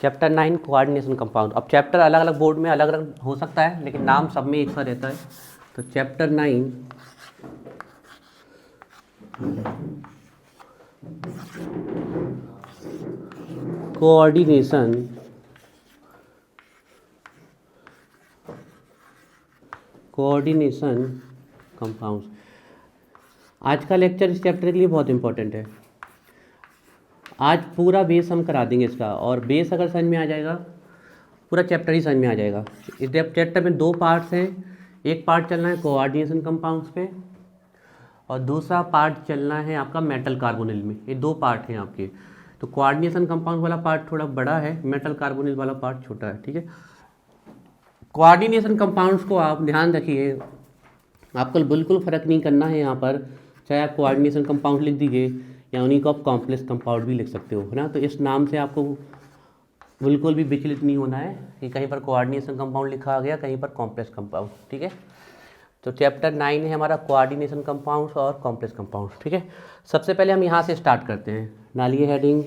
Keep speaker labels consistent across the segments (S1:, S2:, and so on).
S1: Chapter 9 coordination compound. अब chapter अलग अलग बोर्ड में अलग अलग हो सकता है, लेकिन नाम सब में एक सा रहता है। तो चैप्टर 9 कोऑर्डिनेशन कंपाउंड्स। आज का लेक्चर इस चैप्टर के लिए बहुत इंपॉर्टेंट है। आज पूरा बेस हम करा देंगे इसका, और बेस अगर समझ में आ जाएगा पूरा चैप्टर ही समझ में आ जाएगा। इस चैप्टर में 2 पार्ट्स हैं। एक पार्ट चलना है कोऑर्डिनेशन कंपाउंड्स पे, और दूसरा पार्ट चलना है आपका मेटल कार्बोनिल में। ये 2 पार्ट हैं आपके। तो कोऑर्डिनेशन कंपाउंड वाला पार्ट थोड़ा बड़ा है, मेटल कार्बोनिल वाला पार्ट छोटा है, ठीक है। कोऑर्डिनेशन कंपाउंड्स को आप ध्यान रखिए, आपको बिल्कुल फ़र्क नहीं करना है यहाँ पर, चाहे आप कोऑर्डिनेशन कंपाउंड लिख दीजिए या उन्हीं को आप कॉम्प्लेक्स कंपाउंड भी लिख सकते हो, है ना। तो इस नाम से आपको बिल्कुल भी विचलित नहीं होना है कि कहीं पर कोऑर्डिनेशन कंपाउंड लिखा आ गया, कहीं पर कॉम्प्लेक्स कंपाउंड, ठीक है। तो चैप्टर 9 है हमारा कोऑर्डिनेशन कंपाउंड्स और कॉम्प्लेक्स कंपाउंड्स, ठीक है। सबसे पहले हम यहाँ से स्टार्ट करते हैं। डालिए हेडिंग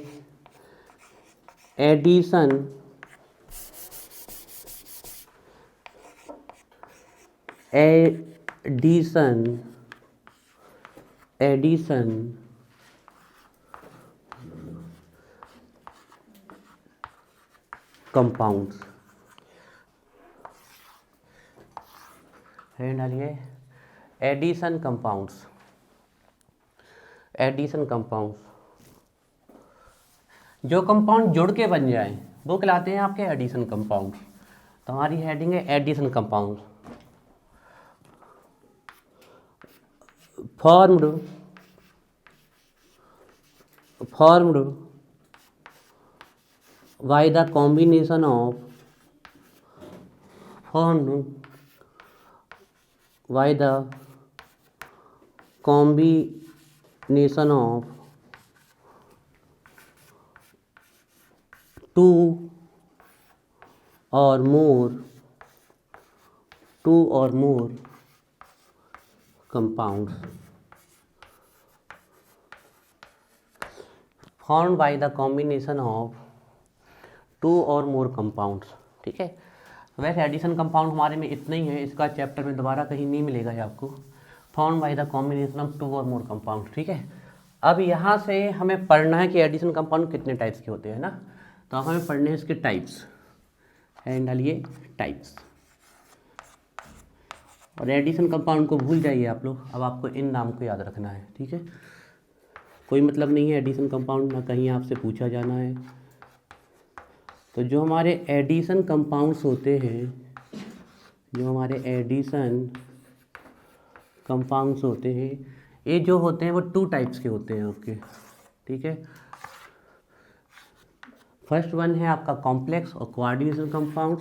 S1: एडिशन कंपाउंड्स। डालिए एडिशन कंपाउंड्स। जो कंपाउंड जुड़ के बन जाएं वो कहलाते हैं आपके एडिशन कंपाउंड। तो हमारी हेडिंग है addition compound. Formed by the combination of two or more compounds formed by the combination of 2 or more compounds, ठीक है। वैसे एडिशन कंपाउंड हमारे में इतना ही है, इसका चैप्टर में दोबारा कहीं नहीं मिलेगा ये आपको। Form by the combination of 2 और मोर कंपाउंड, ठीक है। अब यहाँ से हमें पढ़ना है कि एडिशन कंपाउंड कितने टाइप्स के होते हैं ना। तो अब हमें पढ़ने हैं इसके टाइप्स। एंड डालिए टाइप्स, और एडिशन कंपाउंड को भूल जाइए आप लोग। अब आपको इन नाम को याद रखना है, ठीक है। कोई मतलब नहीं है एडिशन कंपाउंड, ना कहीं आपसे पूछा जाना है। तो जो हमारे एडिशन कंपाउंड्स होते हैं, ये जो होते हैं वो 2 टाइप्स के होते हैं आपके, ठीक है। फर्स्ट वन है आपका कॉम्प्लेक्स और कोऑर्डिनेशन कंपाउंड,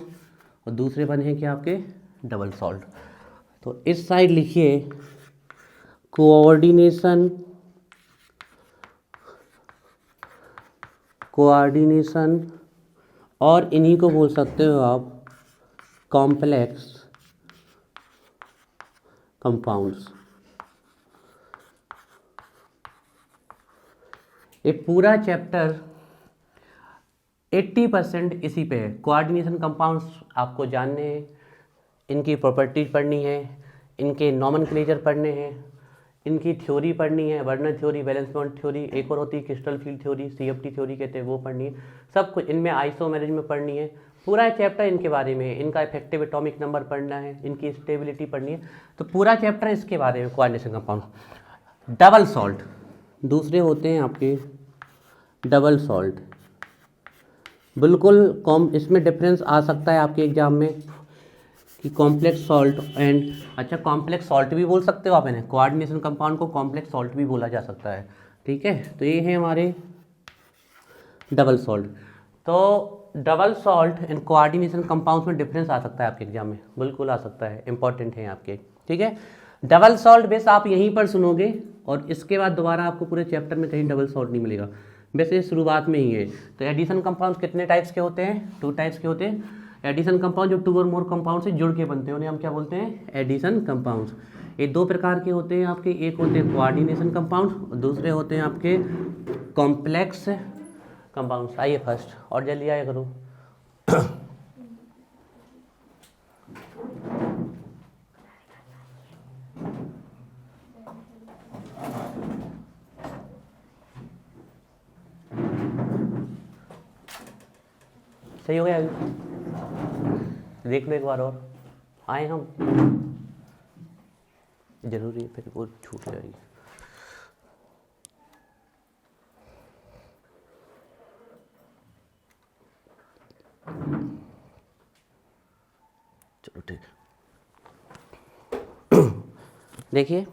S1: और दूसरे वन है क्या आपके डबल सॉल्ट। तो इस साइड लिखिए कोऑर्डिनेशन और इन्हीं को बोल सकते हो आप कॉम्प्लेक्स कंपाउंड्स। ये पूरा चैप्टर 80% इसी पे है। कोऑर्डिनेशन कंपाउंड्स आपको जानने हैं, इनकी प्रॉपर्टीज पढ़नी है, इनके नॉमेनक्लेचर पढ़ने हैं, इनकी थ्योरी पढ़नी है, Werner theory, valence bond theory, एक और होती है crystal field theory, CFT theory कहते हैं, वो पढ़नी है। सब कुछ इनमें आइसोमेरिज्म में पढ़नी है। पूरा चैप्टर इनके बारे में है। इनका इफेक्टिव एटॉमिक नंबर पढ़ना है, इनकी स्टेबिलिटी पढ़नी है। तो पूरा चैप्टर इसके बारे में कोऑर्डिनेशन कंपाउंड। डबल सॉल्ट दूसरे होते हैं आपके डबल सॉल्ट। बिल्कुल इसमें डिफरेंस आ सकता है आपके एग्जाम में कि कॉम्प्लेक्स सॉल्ट एंड, अच्छा कॉम्प्लेक्स सॉल्ट भी बोल सकते हो आप इन्हें। कोऑर्डिनेशन कंपाउंड को कॉम्प्लेक्स सॉल्ट भी बोला जा सकता है, ठीक है। तो ये है हमारे डबल सॉल्ट। तो double salt and coordination compounds में डिफरेंस आ सकता है आपके एग्जाम में, बिल्कुल आ सकता है, इंपॉर्टेंट है आपके, ठीक है। डबल सॉल्ट बेस आप यहीं पर सुनोगे, और इसके बाद दोबारा आपको पूरे चैप्टर में कहीं डबल सॉल्ट नहीं मिलेगा, वैसे शुरुआत में ही है। तो एडिशन कंपाउंड्स कितने टाइप्स के होते हैं? 2 टाइप्स के होते हैं। एडिशन कंपाउंड जो 2 और मोर कंपाउंड से जुड़ के बनते हैं उन्हें हम क्या बोलते हैं? Addition compounds. ये 2 प्रकार के होते हैं आपके, एक होते हैं कोऑर्डिनेशन कंपाउंड्स और दूसरे होते हैं आपके कॉम्प्लेक्स कंपाउंड्स। आइए फर्स्ट, और जल्दी आया करो। सही हो गया अभी? देख लो एक बार और, आए हम, जरूरी है फिर वो छूट जाएगी। चलो ठीक, देखिए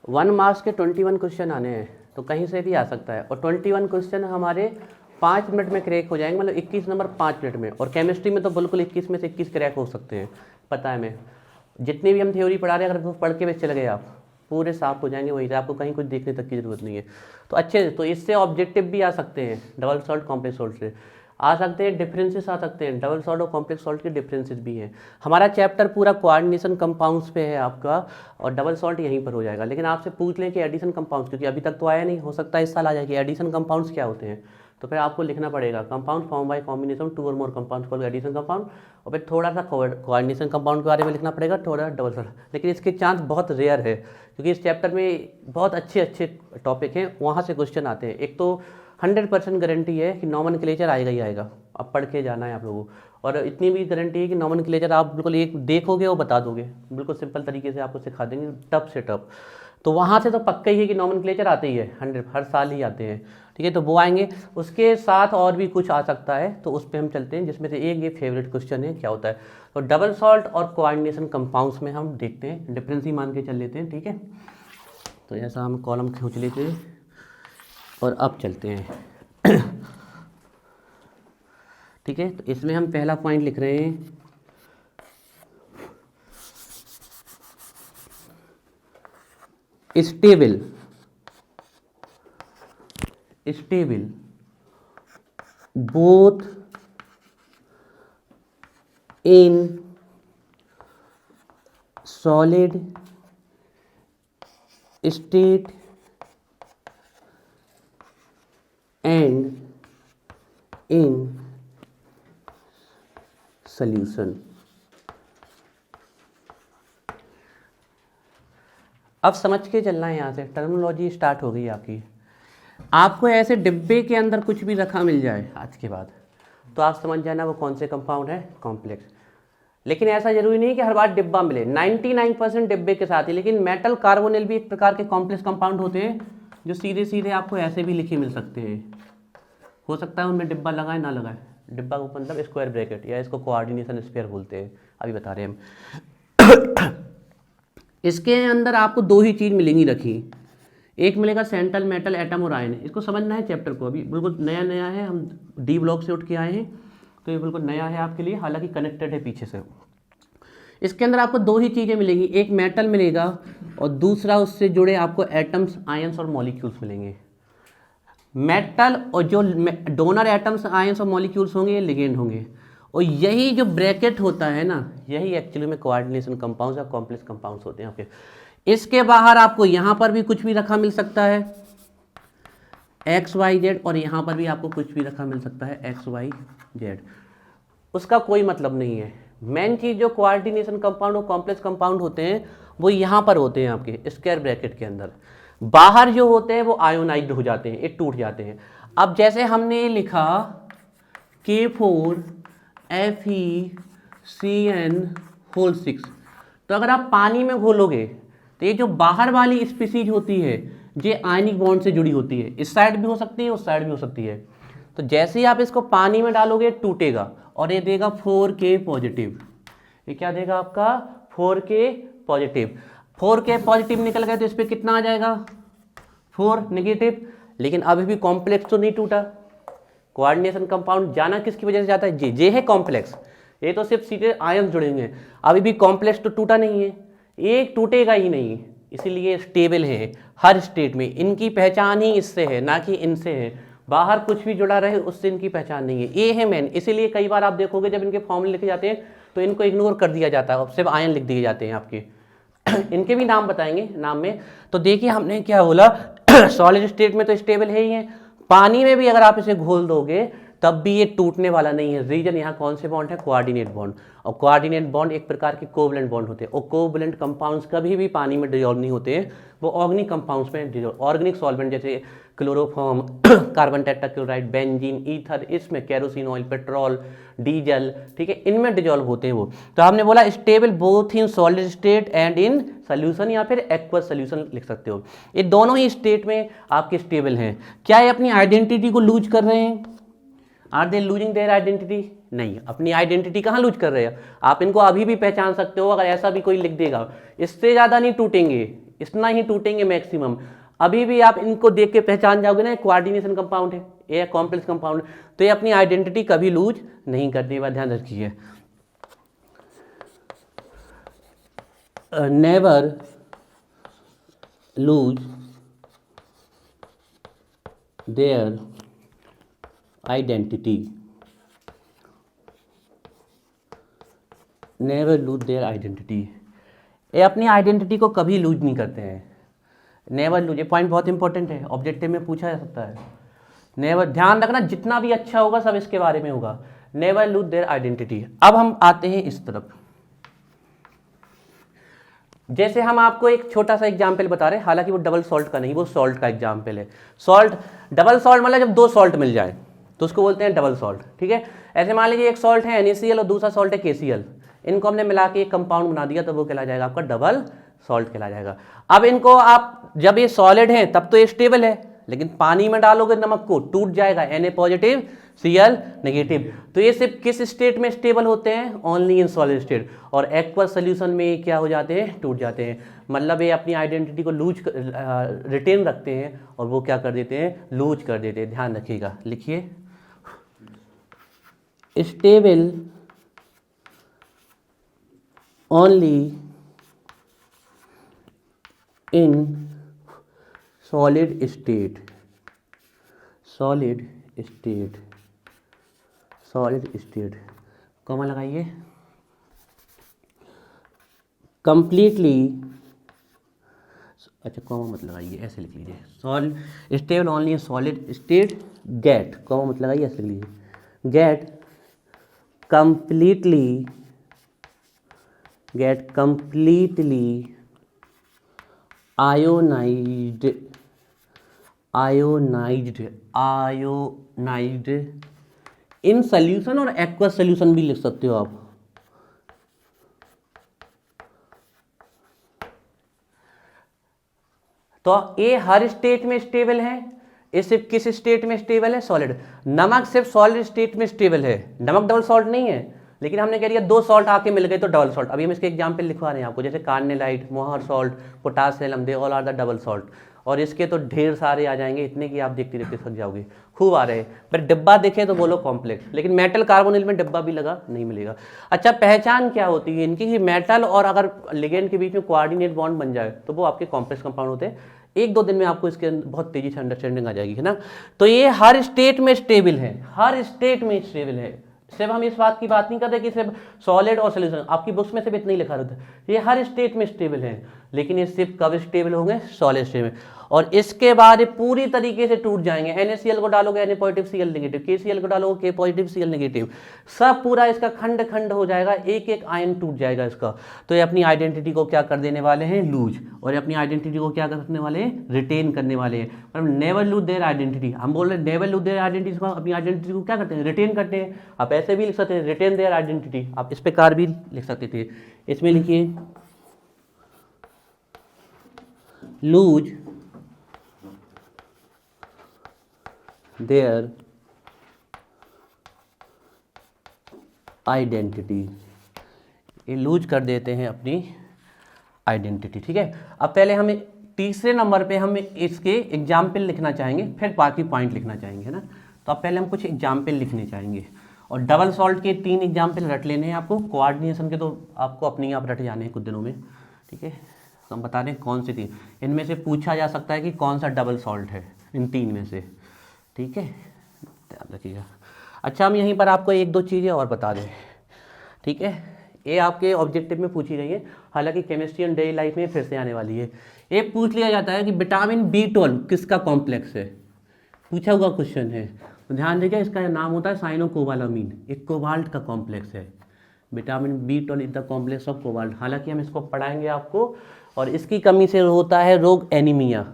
S1: 1 मार्क्स के 21 क्वेश्चन आने हैं, तो कहीं से भी आ सकता है, और 21 क्वेश्चन हमारे 5 मिनट में क्रैक हो जाएंगे, मतलब 21 नंबर 5 मिनट में। और केमिस्ट्री में तो बिल्कुल 21 में से 21 क्रैक हो सकते हैं, पता है मैं। जितनी भी हम थ्योरी पढ़ा रहे हैं, अगर वो पढ़ के बस चले गए आप, पूरे साफ हो जाएंगे वहीं से, आपको कहीं कुछ देखने तक की जरूरत नहीं है। तो अच्छे, तो इससे ऑब्जेक्टिव भी आ सकते हैं, डबल सॉल्ट कॉम्प्लेक्स सॉल्ट से आ सकते हैं, डिफरेंसेस आ सकते हैं, डबल सॉल्ट और कॉम्प्लेक्स सॉल्ट के डिफरेंसेस भी हैं। हमारा चैप्टर पूरा कोऑर्डिनेशन कंपाउंड्स पे है आपका, और डबल सॉल्ट यहीं पर हो जाएगा। लेकिन आपसे पूछ लें कि एडिशन कंपाउंड्स, क्योंकि अभी तक तो आया नहीं, हो सकता है इस साल आ जाए कि एडिशन कंपाउंड्स क्या होते हैं, तो फिर आपको लिखना पड़ेगा कंपाउंड फॉर्म बाय कॉम्बिनेशन 2 और मोर कंपाउंड्स कॉल्ड एडिशन कंपाउंड, और फिर थोड़ा सा कोऑर्डिनेशन कंपाउंड के बारे में लिखना पड़ेगा, थोड़ा डबल सॉल्ट। लेकिन इसके चांस बहुत रेयर है, क्योंकि इस चैप्टर में बहुत अच्छे अच्छे टॉपिक हैं, वहाँ से क्वेश्चन आते हैं। एक तो 100% गारंटी है कि नॉमेनक्लेचर आएगा ही आएगा, अब पढ़ के जाना है आप लोगों को, और इतनी भी गारंटी है कि नॉमेनक्लेचर आप बिल्कुल एक देखोगे और बता दोगे, बिल्कुल सिंपल तरीके से आपको सिखा देंगे, टफ से टफ। तो वहाँ से तो पक्का ही है कि नॉमेनक्लेचर आते ही है, 100 हर साल ही आते हैं, ठीक है। तो वो आएंगे, उसके साथ और भी कुछ आ सकता है, तो उस पर हम चलते हैं, जिसमें से एक ये फेवरेट क्वेश्चन है, क्या होता है। तो डबल सॉल्ट और कोऑर्डिनेशन कंपाउंड्स में हम देखते हैं, डिफरेंस ही मान के चल लेते हैं, ठीक है। तो ऐसा हम कॉलम खींच लेते हैं और अब चलते हैं ठीक है। तो इसमें हम पहला पॉइंट लिख रहे हैं, stable both in solid state and in solution. अब समझ के चलना है, यहाँ से टर्मिनोलॉजी स्टार्ट हो गई आपकी। आपको ऐसे डिब्बे के अंदर कुछ भी रखा मिल जाए आज के बाद, तो आप समझ जाना वो कौन से कंपाउंड है, कॉम्प्लेक्स। लेकिन ऐसा जरूरी नहीं कि हर बार डिब्बा मिले, 99% डिब्बे के साथ ही। लेकिन मेटल कार्बोनिल भी एक प्रकार के कॉम्प्लेक्स कंपाउंड होते हैं, जो सीधे सीधे आपको ऐसे भी लिखे मिल सकते हैं। हो सकता है उनमें डिब्बा लगाए ना लगाए, डिब्बा को मतलब स्क्वायर ब्रैकेट, या इसको कोऑर्डिनेशन स्फीयर बोलते हैं, अभी बता रहे हैं हम। इसके अंदर आपको 2 ही चीज़ मिलेंगी रखी, एक मिलेगा सेंट्रल मेटल एटम और आयन। इसको समझना है चैप्टर को, अभी बिल्कुल नया नया है, हम डी ब्लॉक से उठ के आए हैं, तो ये बिल्कुल नया है आपके लिए, हालांकि कनेक्टेड है पीछे से। इसके अंदर आपको 2 ही चीज़ें मिलेंगी, एक मेटल मिलेगा और दूसरा उससे जुड़े आपको एटम्स, आयंस और मॉलिक्यूल्स मिलेंगे। मेटल और जो डोनर एटम्स, आयंस और मॉलिक्यूल्स होंगे ये लिगेंड होंगे, और यही जो ब्रैकेट होता है ना, यही एक्चुअली में कोऑर्डिनेशन कंपाउंड्स या कॉम्प्लेक्स कंपाउंड्स होते हैं आपके। इसके बाहर आपको यहाँ पर भी कुछ भी रखा मिल सकता है XYZ, और यहाँ पर भी आपको कुछ भी रखा मिल सकता है XYZ, उसका कोई मतलब नहीं है। मेन चीज़ जो कोऑर्डिनेशन कंपाउंड और कॉम्प्लेक्स कंपाउंड होते हैं वो यहाँ पर होते हैं आपके स्क्वायर ब्रैकेट के अंदर। बाहर जो होते हैं वो आयोनाइज्ड हो जाते हैं, ये टूट जाते हैं। अब जैसे हमने लिखा K4FeCN6, तो अगर आप पानी में घोलोगे तो ये जो बाहर वाली स्पीसीज होती है ये आयनिक बॉन्ड से जुड़ी होती है, इस साइड भी हो सकती है, उस साइड भी हो सकती है। तो जैसे ही आप इसको पानी में डालोगे टूटेगा और ये देगा 4K पॉजिटिव। ये क्या देगा आपका 4K पॉजिटिव। 4K पॉजिटिव निकल गया तो इस पर कितना आ जाएगा 4 नेगेटिव। लेकिन अभी भी कॉम्प्लेक्स तो नहीं टूटा। कोऑर्डिनेशन कंपाउंड जाना किसकी वजह से जाता है, जे है कॉम्प्लेक्स। ये तो सिर्फ सीधे आयन जुड़ेंगे, अभी भी कॉम्प्लेक्स तो टूटा नहीं है, एक टूटेगा ही नहीं, इसीलिए स्टेबल है हर स्टेट में। इनकी पहचान ही इससे है, ना कि इनसे है। बाहर कुछ भी जुड़ा रहे उससे इनकी पहचान नहीं है, ये है मेन। इसीलिए कई बार आप देखोगे जब इनके फॉर्मूले लिखे जाते हैं तो इनको इग्नोर कर दिया जाता है, सिर्फ आयन लिख दिए जाते हैं आपके। इनके भी नाम बताएंगे नाम में। तो देखिए हमने क्या बोला, सॉलिड स्टेट में तो स्टेबल है ही है, पानी में भी अगर आप इसे घोल दोगे तब भी ये टूटने वाला नहीं है। रीजन यहाँ कौन से बॉन्ड है, कोऑर्डिनेट बॉन्ड, और कोऑर्डिनेट बॉन्ड एक प्रकार के कोवलेंट बॉन्ड होते हैं, और कोवलेंट कंपाउंड्स कभी भी पानी में डिजॉल्व नहीं होते हैं, वो ऑर्गेनिक कंपाउंड्स में डिजॉल्व, ऑर्गेनिक सॉल्वेंट जैसे chloroform, carbon tetrachloride, benzene, ether, इसमें केरोसिन ऑयल, पेट्रोल, डीजल, ठीक है, इनमें डिजॉल्व होते हैं वो। तो हमने बोला stable both in solid state and in solution, या फिर एक्वस सोल्यूशन लिख सकते हो। ये दोनों ही स्टेट में आपके स्टेबल हैं। क्या ये अपनी आइडेंटिटी को लूज कर रहे हैं? Are they losing their identity? नहीं, अपनी आइडेंटिटी कहाँ लूज कर रहे हैं? आप इनको अभी भी पहचान सकते हो, अगर ऐसा भी कोई लिख देगा। इससे ज़्यादा नहीं टूटेंगे, इतना ही टूटेंगे मैक्सिमम। अभी भी आप इनको देख के पहचान जाओगे ना, कोऑर्डिनेशन कंपाउंड है, ये कॉम्प्लेक्स कंपाउंड, तो ये अपनी आइडेंटिटी कभी लूज नहीं करने वाला, ध्यान रखिए। Never lose their identity, never lose their identity, ये अपनी आइडेंटिटी को कभी लूज नहीं करते हैं। नेवर लूज, ये पॉइंट बहुत इंपॉर्टेंट है, ऑब्जेक्टिव में पूछा जा सकता है। नेवर, ध्यान रखना, जितना भी अच्छा होगा सब इसके बारे में होगा। Never lose their identity. अब हम आते हैं इस तरफ, जैसे हम आपको एक छोटा सा एग्जाम्पल बता रहे हैं, हालांकि वो डबल सॉल्ट का नहीं, वो सॉल्ट का एग्जाम्पल है। सॉल्ट, डबल सॉल्ट मतलब जब दो सॉल्ट मिल जाए तो उसको बोलते हैं डबल सॉल्ट, ठीक है। ऐसे मान लीजिए एक सॉल्ट है NaCl और दूसरा सॉल्ट है KCl, इनको हमने मिला के एक कंपाउंड बना दिया, तो वो कहला जाएगा आपका डबल सॉल्ट कहला जाएगा। अब इनको आप, जब ये सॉलिड है तब तो ये स्टेबल है, लेकिन पानी में डालोगे नमक को, टूट जाएगा, Na पॉजिटिव Cl नेगेटिव। तो ये सिर्फ किस स्टेट में स्टेबल होते हैं? Only in solid state. और एक्वस सोल्यूशन में क्या हो जाते हैं? टूट जाते हैं। मतलब ये अपनी आइडेंटिटी को लूज रिटेन रखते हैं, और वो क्या कर देते हैं? लूज कर देते हैं। ध्यान रखिएगा, लिखिए stable only in solid state, solid state, solid state, comma लगाइए, कंप्लीटली, अच्छा कॉमा मत लगाइए, ऐसे लिख लीजिए, solid stable only in solid state, get, comma मत लगाइए, ऐसे लिख लीजिए, get completely, get completely ionized, ionized, ionized in solution, और एक्वस सोल्यूशन भी लिख सकते हो आप। तो ये हर स्टेट में स्टेबल है। ये सिर्फ किस स्टेट में स्टेबल है? सॉलिड। नमक सिर्फ सॉलिड स्टेट में स्टेबल है, नमक डबल सॉल्ट नहीं है, लेकिन हमने कह दिया दो सॉल्ट आके मिल गए तो डबल सॉल्ट। अभी हम इसके एग्जाम्पल लिखवा रहे हैं आपको, जैसे carnallite, Mohr salt, potassium, they all are the double salt. और इसके तो ढेर सारे आ जाएंगे, इतने की आप देखते देखते थक जाओगे, खूब आ रहे हैं। पर डिब्बा देखे तो बोलो कॉम्प्लेक्स, लेकिन मेटल कार्बोनिल में डिब्बा भी लगा नहीं मिलेगा। अच्छा, पहचान क्या होती है इनकी? कि मेटल और अगर लिगेंड के बीच में कोऑर्डिनेट बॉन्ड बन जाए तो वो आपके कॉम्प्लेक्स कंपाउंड होते हैं। एक दो दिन में आपको इसके बहुत तेजी से अंडरस्टैंडिंग आ जाएगी, है ना। तो ये हर स्टेट में स्टेबल है, हर स्टेट में स्टेबल है। सिर्फ हम इस बात की बात नहीं करते कि सिर्फ सॉलिड और सोल्यूशन, आपकी बुक्स में सिर्फ इतना ही लिखा रहता है, ये हर स्टेट में स्टेबल है, लेकिन ये सिर्फ कब स्टेबल होंगे? सॉलिड स्टेट में। और इसके बाद ये पूरी तरीके से टूट जाएंगे। NaCl को डालोगे Na positive Cl negative, KCl को डालोगे K पॉजिटिव Cl नेगेटिव, सब पूरा इसका खंड खंड हो जाएगा, एक एक आयन टूट जाएगा इसका। तो ये अपनी आइडेंटिटी को क्या कर देने वाले हैं? लूज। और ये अपनी आइडेंटिटी को क्या करने वाले हैं? रिटेन करने वाले हैं। मतलब नेवर लूज देयर आइडेंटिटी। हम बोल रहे हैं नेवर लूज देयर आइडेंटिटी, अपनी आइडेंटिटी को क्या करते हैं? रिटेन करते हैं। आप ऐसे भी लिख सकते हैं, रिटेन देयर आइडेंटिटी। आप इस प्रकार भी लिख सकते थे। इसमें लिखिए लूज देयर आइडेंटिटी, ये लूज कर देते हैं अपनी आइडेंटिटी, ठीक है। अब पहले हमें तीसरे नंबर पे हम इसके एग्जाम्पल लिखना चाहेंगे, फिर बाकी पॉइंट लिखना चाहेंगे, है ना। तो अब पहले हम कुछ एग्जाम्पल लिखने चाहेंगे, और डबल सॉल्ट के 3 एग्जाम्पल रट लेने हैं आपको। कोऑर्डिनेशन के तो आपको अपनी आप रट जाने हैं कुछ दिनों में, ठीक है। तो हम बता दें कौन सी 3, इनमें से पूछा जा सकता है कि कौन सा डबल सॉल्ट है इन 3 में से, ठीक है, ध्यान रखिएगा। अच्छा, हम यहीं पर आपको एक दो चीज़ें और बता दें, ठीक है। ये आपके ऑब्जेक्टिव में पूछी गई है, हालांकि केमिस्ट्री एंड डेली लाइफ में फिर से आने वाली है। ये पूछ लिया जाता है कि विटामिन B12 किसका कॉम्प्लेक्स है, पूछा हुआ क्वेश्चन है। तो ध्यान देखिए इसका नाम होता है साइनोकोबालामीन, एक कोबाल्ट का कॉम्प्लेक्स है। Vitamin B12 is the complex of cobalt. हालांकि हम इसको पढ़ाएंगे आपको। और इसकी कमी से होता है रोग एनीमिया,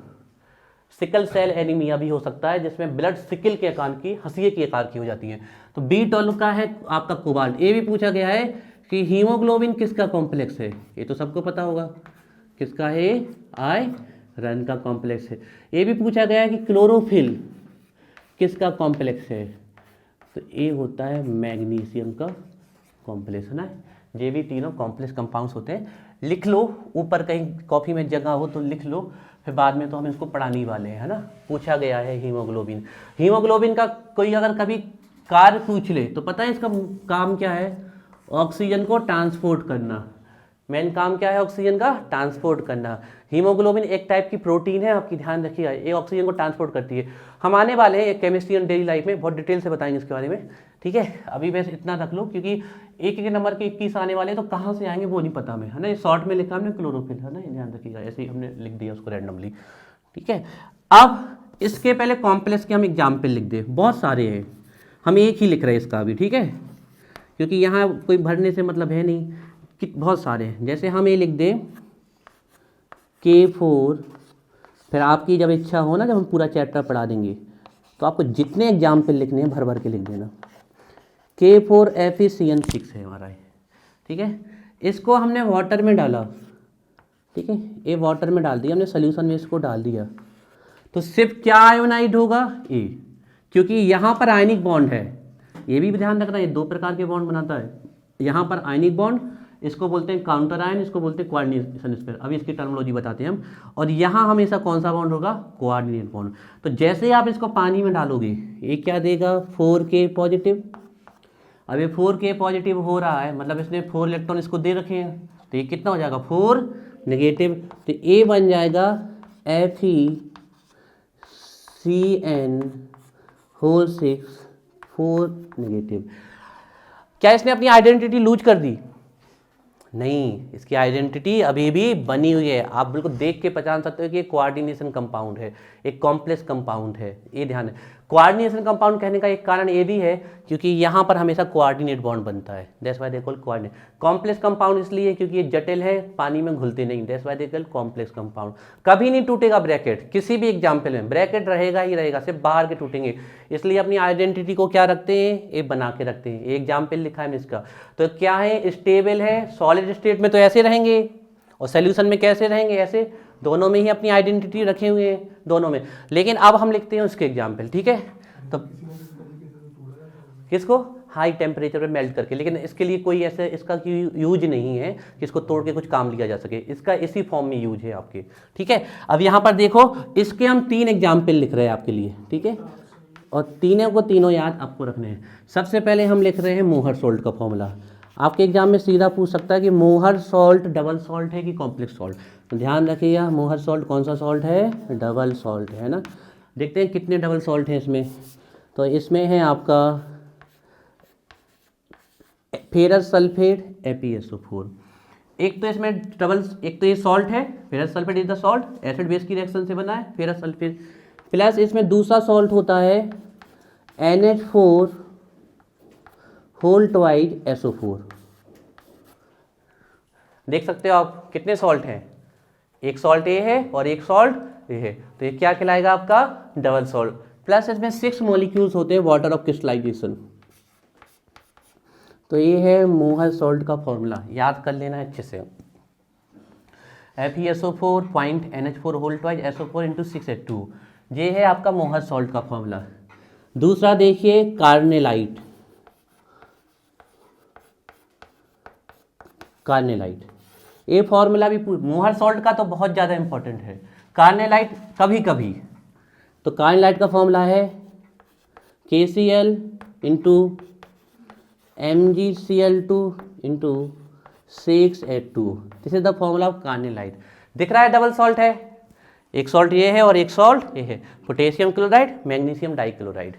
S1: सिकल सेल एनीमिया भी हो सकता है, जिसमें ब्लड सिकल के आकार की, हंसिए के आकार की हो जाती है। तो B12 का है आपका कोबाल्ट। ये भी पूछा गया है कि हीमोग्लोबिन किसका कॉम्प्लेक्स है, ये तो सबको पता होगा किसका है, आयरन का कॉम्प्लेक्स है। ये भी पूछा गया है कि क्लोरोफिल किसका कॉम्प्लेक्स है, तो ये होता है मैग्नीशियम का कॉम्प्लेक्स, है ना। ये भी तीनों कॉम्प्लेक्स कंपाउंड्स होते हैं। लिख लो, ऊपर कहीं कॉपी में जगह हो तो लिख लो, फिर बाद में तो हम इसको पढ़ाने ही वाले हैं, है ना। पूछा गया है हीमोग्लोबिन। हीमोग्लोबिन का कोई अगर कभी कार्य पूछ ले तो पता है इसका काम क्या है, ऑक्सीजन को ट्रांसपोर्ट करना। मेन काम क्या है ऑक्सीजन का, ट्रांसपोर्ट करना। हीमोग्लोबिन एक टाइप की प्रोटीन है, आपकी ध्यान रखिएगा, ये ऑक्सीजन को ट्रांसपोर्ट करती है। हम आने वाले हैं एक केमिस्ट्री एंड डेली लाइफ में बहुत डिटेल से बताएंगे इसके बारे में, ठीक है। अभी बस इतना रख लो, क्योंकि एक एक नंबर के 21 आने वाले हैं, तो कहाँ से आएंगे वो नहीं पता हमें, है ना। ये शॉर्ट में लिखा हमने क्लोरोफिल, है ना, ध्यान रखिएगा, ऐसे ही हमने लिख दिया उसको रैंडमली, ठीक है। अब इसके पहले कॉम्प्लेक्स के हम एग्जाम्पल लिख दे, बहुत सारे हैं, हम एक ही लिख रहे हैं इसका अभी, ठीक है, क्योंकि यहाँ कोई भरने से मतलब है नहीं कि बहुत सारे हैं। जैसे हम ये लिख दें K4, फिर आपकी जब इच्छा हो ना, जब हम पूरा चैप्टर पढ़ा देंगे तो आपको जितने एग्जाम्पल लिखने हैं भर भर के लिख देना। K4FeCN6 है हमारा ये, ठीक है। इसको हमने वाटर में डाला, ठीक है, ये वाटर में डाल दिया हमने, सोल्यूशन में इसको डाल दिया, तो सिर्फ क्या आयोनाइड होगा, ए, क्योंकि यहाँ पर आयनिक बॉन्ड है। ये भी ध्यान रखना, ये दो प्रकार के बॉन्ड बनाता है। यहाँ पर आयनिक बॉन्ड, इसको बोलते हैं काउंटर आयन, इसको बोलते हैं कोऑर्डिनेशन स्पेयर। अभी इसकी टर्मिनोलॉजी बताते हैं हम। और यहाँ हमेशा कौन सा बॉन्ड होगा, कोऑर्डिनेट बॉन्ड। तो जैसे आप इसको पानी में डालोगे, ये क्या देगा, 4K पॉजिटिव। अब ये 4K पॉजिटिव हो रहा है, मतलब इसने 4 इलेक्ट्रॉन इसको दे रखे हैं, तो ये कितना हो जाएगा, 4 नेगेटिव। तो ए बन जाएगा FeCN6 4 नेगेटिव। क्या इसने अपनी आइडेंटिटी लूज कर दी, नहीं, इसकी आइडेंटिटी अभी भी बनी हुई है। आप बिल्कुल देख के पहचान सकते हो कि ये कोऑर्डिनेशन कंपाउंड है, एक कॉम्प्लेक्स कंपाउंड है, ये ध्यान है। कोऑर्डिनेशन कंपाउंड कहने का एक कारण ये भी है क्योंकि यहाँ पर हमेशा कोऑर्डिनेट बॉन्ड बनता है, that's why they call coordinate. Complex compound इसलिए क्योंकि ये जटिल है, पानी में घुलते नहीं, that's why they call complex compound. कभी नहीं टूटेगा ब्रैकेट, किसी भी एग्जाम्पल में ब्रैकेट रहेगा ही रहेगा, सिर्फ बाहर के टूटेंगे। इसलिए अपनी आइडेंटिटी को क्या रखते हैं, ये बना के रखते हैं। एग्जाम्पल लिखा है इसका, तो क्या है, स्टेबल है, सॉलिड स्टेट में तो ऐसे रहेंगे और सोल्यूशन में कैसे रहेंगे, ऐसे, दोनों में ही अपनी आइडेंटिटी रखे हुए हैं, दोनों में। लेकिन अब हम लिखते हैं उसके एग्जाम्पल, ठीक है। तो किसको, हाई टेम्परेचर पे मेल्ट करके, लेकिन इसके लिए कोई ऐसे इसका यूज नहीं है कि इसको तोड़ के कुछ काम लिया जा सके, इसका इसी फॉर्म में यूज है आपके, ठीक है। अब यहाँ पर देखो, इसके हम 3 एग्जाम्पल लिख रहे हैं आपके लिए, ठीक है, और तीनों को तीनों याद आपको रखने हैं। सबसे पहले हम लिख रहे हैं मोहर सॉल्ट का फॉर्मूला। आपके एग्जाम में सीधा पूछ सकता है कि मोहर सॉल्ट डबल सॉल्ट है कि कॉम्प्लेक्स सॉल्ट। तो ध्यान रखिएगा, मोहर सॉल्ट कौन सा सॉल्ट है, डबल सॉल्ट है ना। देखते हैं कितने डबल सॉल्ट हैं इसमें। तो इसमें है आपका फेरस सल्फेट FeSO4। एक तो इसमें डबल, एक तो ये सॉल्ट है, ferrous sulphate is the salt, acid base की रिएक्शन से बना है फेरस सल्फेट, प्लस इसमें दूसरा सॉल्ट होता है NH4 होल ट्वाइज SO4। देख सकते हो आप कितने सॉल्ट हैं, एक सॉल्ट ये है और एक सॉल्ट ये है, तो ये क्या कहलाएगा आपका, डबल सॉल्ट। प्लस इसमें 6 मॉलिक्यूल्स होते हैं वाटर ऑफ क्रिस्टलाइजेशन। तो ये है मोहर सॉल्ट का फॉर्मूला, याद कर लेना है अच्छे से। FeSO4 point NH4 whole twice SO4 into 6H2, ये है आपका मोहर सॉल्ट का फॉर्मूला। दूसरा देखिए कार्नेलाइट, कार्नेलाइट, ये फॉर्मूला भी मोहर सॉल्ट का तो बहुत ज़्यादा इंपॉर्टेंट है, कार्नेलाइट कभी कभी। तो कार्नेलाइट का फॉर्मूला है KCl into MgCl2 into 6H2, this is the formula of carnallite. दिख रहा है डबल सॉल्ट है, एक सॉल्ट ये है और एक सॉल्ट ये है, पोटेशियम क्लोराइड मैग्नीशियम डाइक्लोराइड,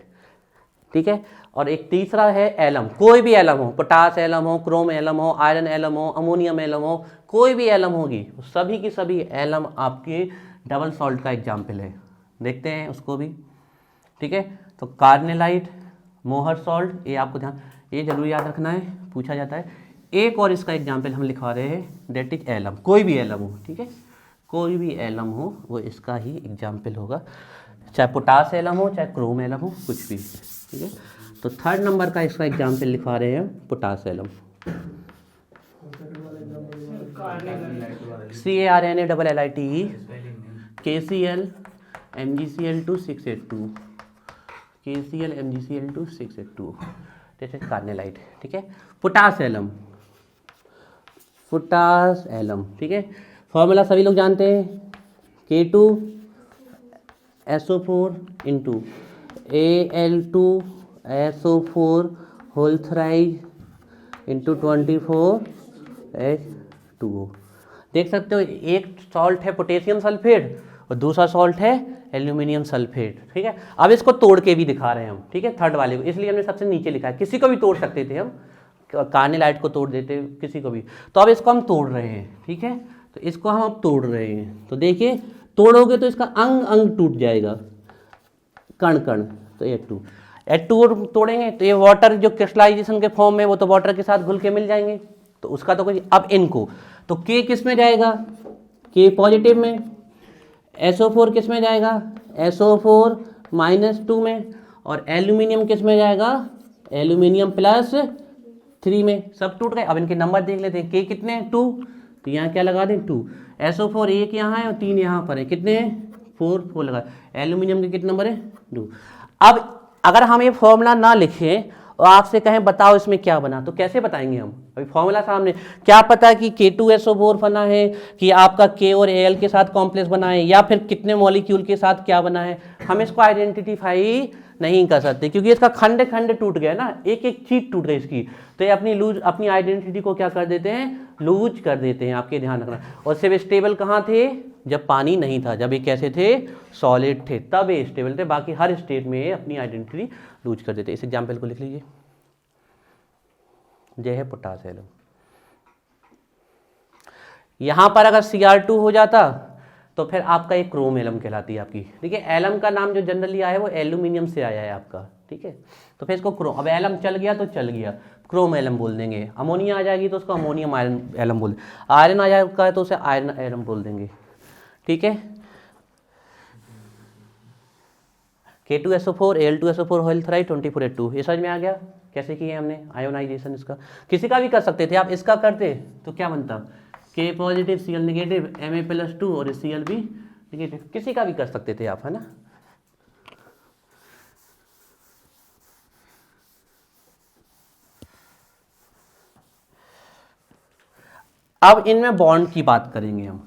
S1: ठीक है। और एक तीसरा है एलम, कोई भी एलम हो, पोटास एलम हो, क्रोम एलम हो, आयरन एलम हो, अमोनियम एलम हो, कोई भी एलम होगी, सभी की सभी एलम आपके डबल सॉल्ट का एग्जाम्पल है। देखते हैं उसको भी। ठीक है। तो कार्नेलाइट, मोहर सॉल्ट, ये आपको ध्यान, ये जरूर याद रखना है, पूछा जाता है। एक और इसका एग्जाम्पल हम लिखवा रहे हैं, दैट इज एलम, कोई भी एलम हो, ठीक है, कोई भी एलम हो वो इसका ही एग्जाम्पल होगा, चाहे पोटास एलम हो चाहे क्रोम एलम हो, कुछ भी, ठीक है। तो थर्ड नंबर का इसका एग्जाम्पल लिखवा रहे हैं potash alum, CARNALLITE KCl MgCl2 682, KCl MgCl2 682, जैसे कार्नेलाइट, ठीक है। पोटास एलम, पोटास एलम, ठीक है। फॉर्मूला सभी लोग जानते हैं, K2SO4 into Al2SO4 whole thrice into 24H2O। देख सकते हो एक सॉल्ट है पोटेशियम सल्फेट और दूसरा सॉल्ट है एल्यूमिनियम सल्फेट, ठीक है। अब इसको तोड़ के भी दिखा रहे हैं हम, ठीक है, थर्ड वाले को, इसलिए हमने सबसे नीचे लिखा है, किसी को भी तोड़ सकते थे हम, कार्नेलाइट को तोड़ देते किसी को भी, तो अब इसको हम तोड़ रहे हैं, ठीक है। तो इसको हम अब तोड़ रहे हैं, तो देखिए तोड़ोगे तो इसका अंग अंग टूट जाएगा, कण कण, तो H2O तोड़ेंगे तो ये वाटर जो क्रिस्टलाइजेशन के फॉर्म में वो तो वाटर के साथ घुल के मिल जाएंगे, तो उसका तो कुछ। अब इनको तो K किस में जाएगा, K पॉजिटिव में, SO4 किस में जाएगा, SO4 -2 में, और एल्यूमिनियम किस में जाएगा, एल्यूमिनियम +3 में, सब टूट गए। अब इनके नंबर देख लेते हैं, K कितने हैं 2, तो यहाँ क्या लगा दें 2, SO4 1 यहाँ है और 3 यहाँ पर है, कितने हैं 4 लगा, एल्यूमिनियम के कितने नंबर है 2। अब अगर हम ये फॉर्मूला ना लिखें और आपसे कहें बताओ इसमें क्या बना, तो कैसे बताएंगे हम, अभी फॉर्मूला सामने, क्या पता कि K2SO4 बना है, कि आपका K और Al के साथ कॉम्प्लेक्स बना है, या फिर कितने मॉलिक्यूल के साथ क्या बना है, हम इसको आइडेंटिफाई नहीं कर सकते, क्योंकि इसका खंड खंड टूट गया ना, एक एक चीज टूट गई इसकी, तो ये अपनी आइडेंटिटी को क्या कर देते हैं, लूज कर देते हैं, आपके ध्यान रखना। और सिर्फ स्टेबल कहाँ थे, जब पानी नहीं था, जब ये कैसे थे, सॉलिड थे, तब ये स्टेबल थे, बाकी हर स्टेट में अपनी आइडेंटिटी लूज कर देते। इस एग्जाम्पल को लिख लीजिए, यह है पोटास एलम। यहां पर अगर Cr2 हो जाता तो फिर आपका एक क्रोम एलम कहलाती है आपकी, ठीक है। एलम का नाम जो जनरली आया है वो एल्यूमिनियम से आया है आपका, ठीक है। तो फिर इसको क्रोम, अब एलम चल गया तो चल गया, क्रोम एलम बोल देंगे। अमोनिया आ जाएगी तो उसको अमोनियम आयरन एलम बोल, आयरन आ जाएगा तो उसे आयरन एलम बोल देंगे, ठीक है। K2SO4 Al2SO4 होल थ्राइड 24H2, ये समझ में आ गया कैसे किए हमने आयोनाइजेशन। इसका किसी का भी कर सकते थे आप, इसका करते तो क्या बनता, K positive Cl negative Ma+2 और Cl भी नेगेटिव, किसी का भी कर सकते थे आप, है ना। अब इनमें बॉन्ड की बात करेंगे हम,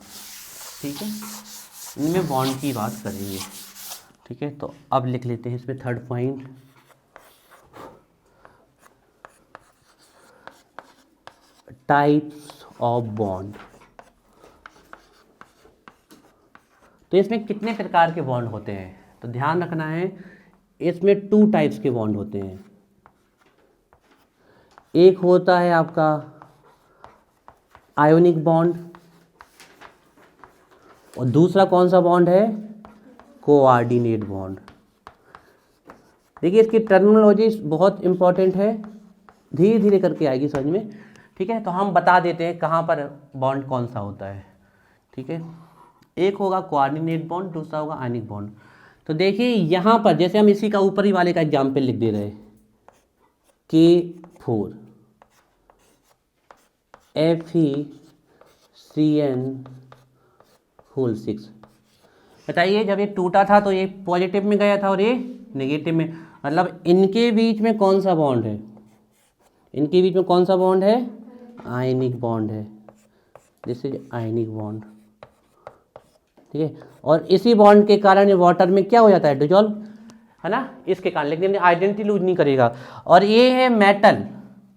S1: ठीक है, इनमें बॉन्ड की बात करेंगे, ठीक है। तो अब लिख लेते हैं इसमें third point, types of bond. तो इसमें कितने प्रकार के बॉन्ड होते हैं, तो ध्यान रखना है, इसमें 2 टाइप्स के बॉन्ड होते हैं। एक होता है आपका आयोनिक बॉन्ड, और दूसरा कौन सा बॉन्ड है, कोऑर्डिनेट बॉन्ड। देखिए इसकी टर्मिनोलॉजी बहुत इंपॉर्टेंट है, धीरे धीरे करके आएगी समझ में, ठीक है। तो हम बता देते हैं कहाँ पर बॉन्ड कौन सा होता है, ठीक है। एक होगा कोऑर्डिनेट बॉन्ड, दूसरा होगा आयनिक बॉन्ड। तो देखिए यहाँ पर जैसे हम इसी का ऊपरी वाले का एग्जाम्पल लिख दे रहे हैं, K4 FeCN6। बताइए जब ये टूटा था तो ये पॉजिटिव में गया था और ये नेगेटिव में, मतलब इनके बीच में कौन सा बॉन्ड है, इनके बीच में कौन सा बॉन्ड है, आयनिक बॉन्ड है, दिस इज आयनिक बॉन्ड, ठीक है। और इसी बॉन्ड के कारण ये वाटर में क्या हो जाता है, डिजॉल्व, है ना, इसके कारण, लेकिन आइडेंटिटी लूज नहीं करेगा। और ये है मेटल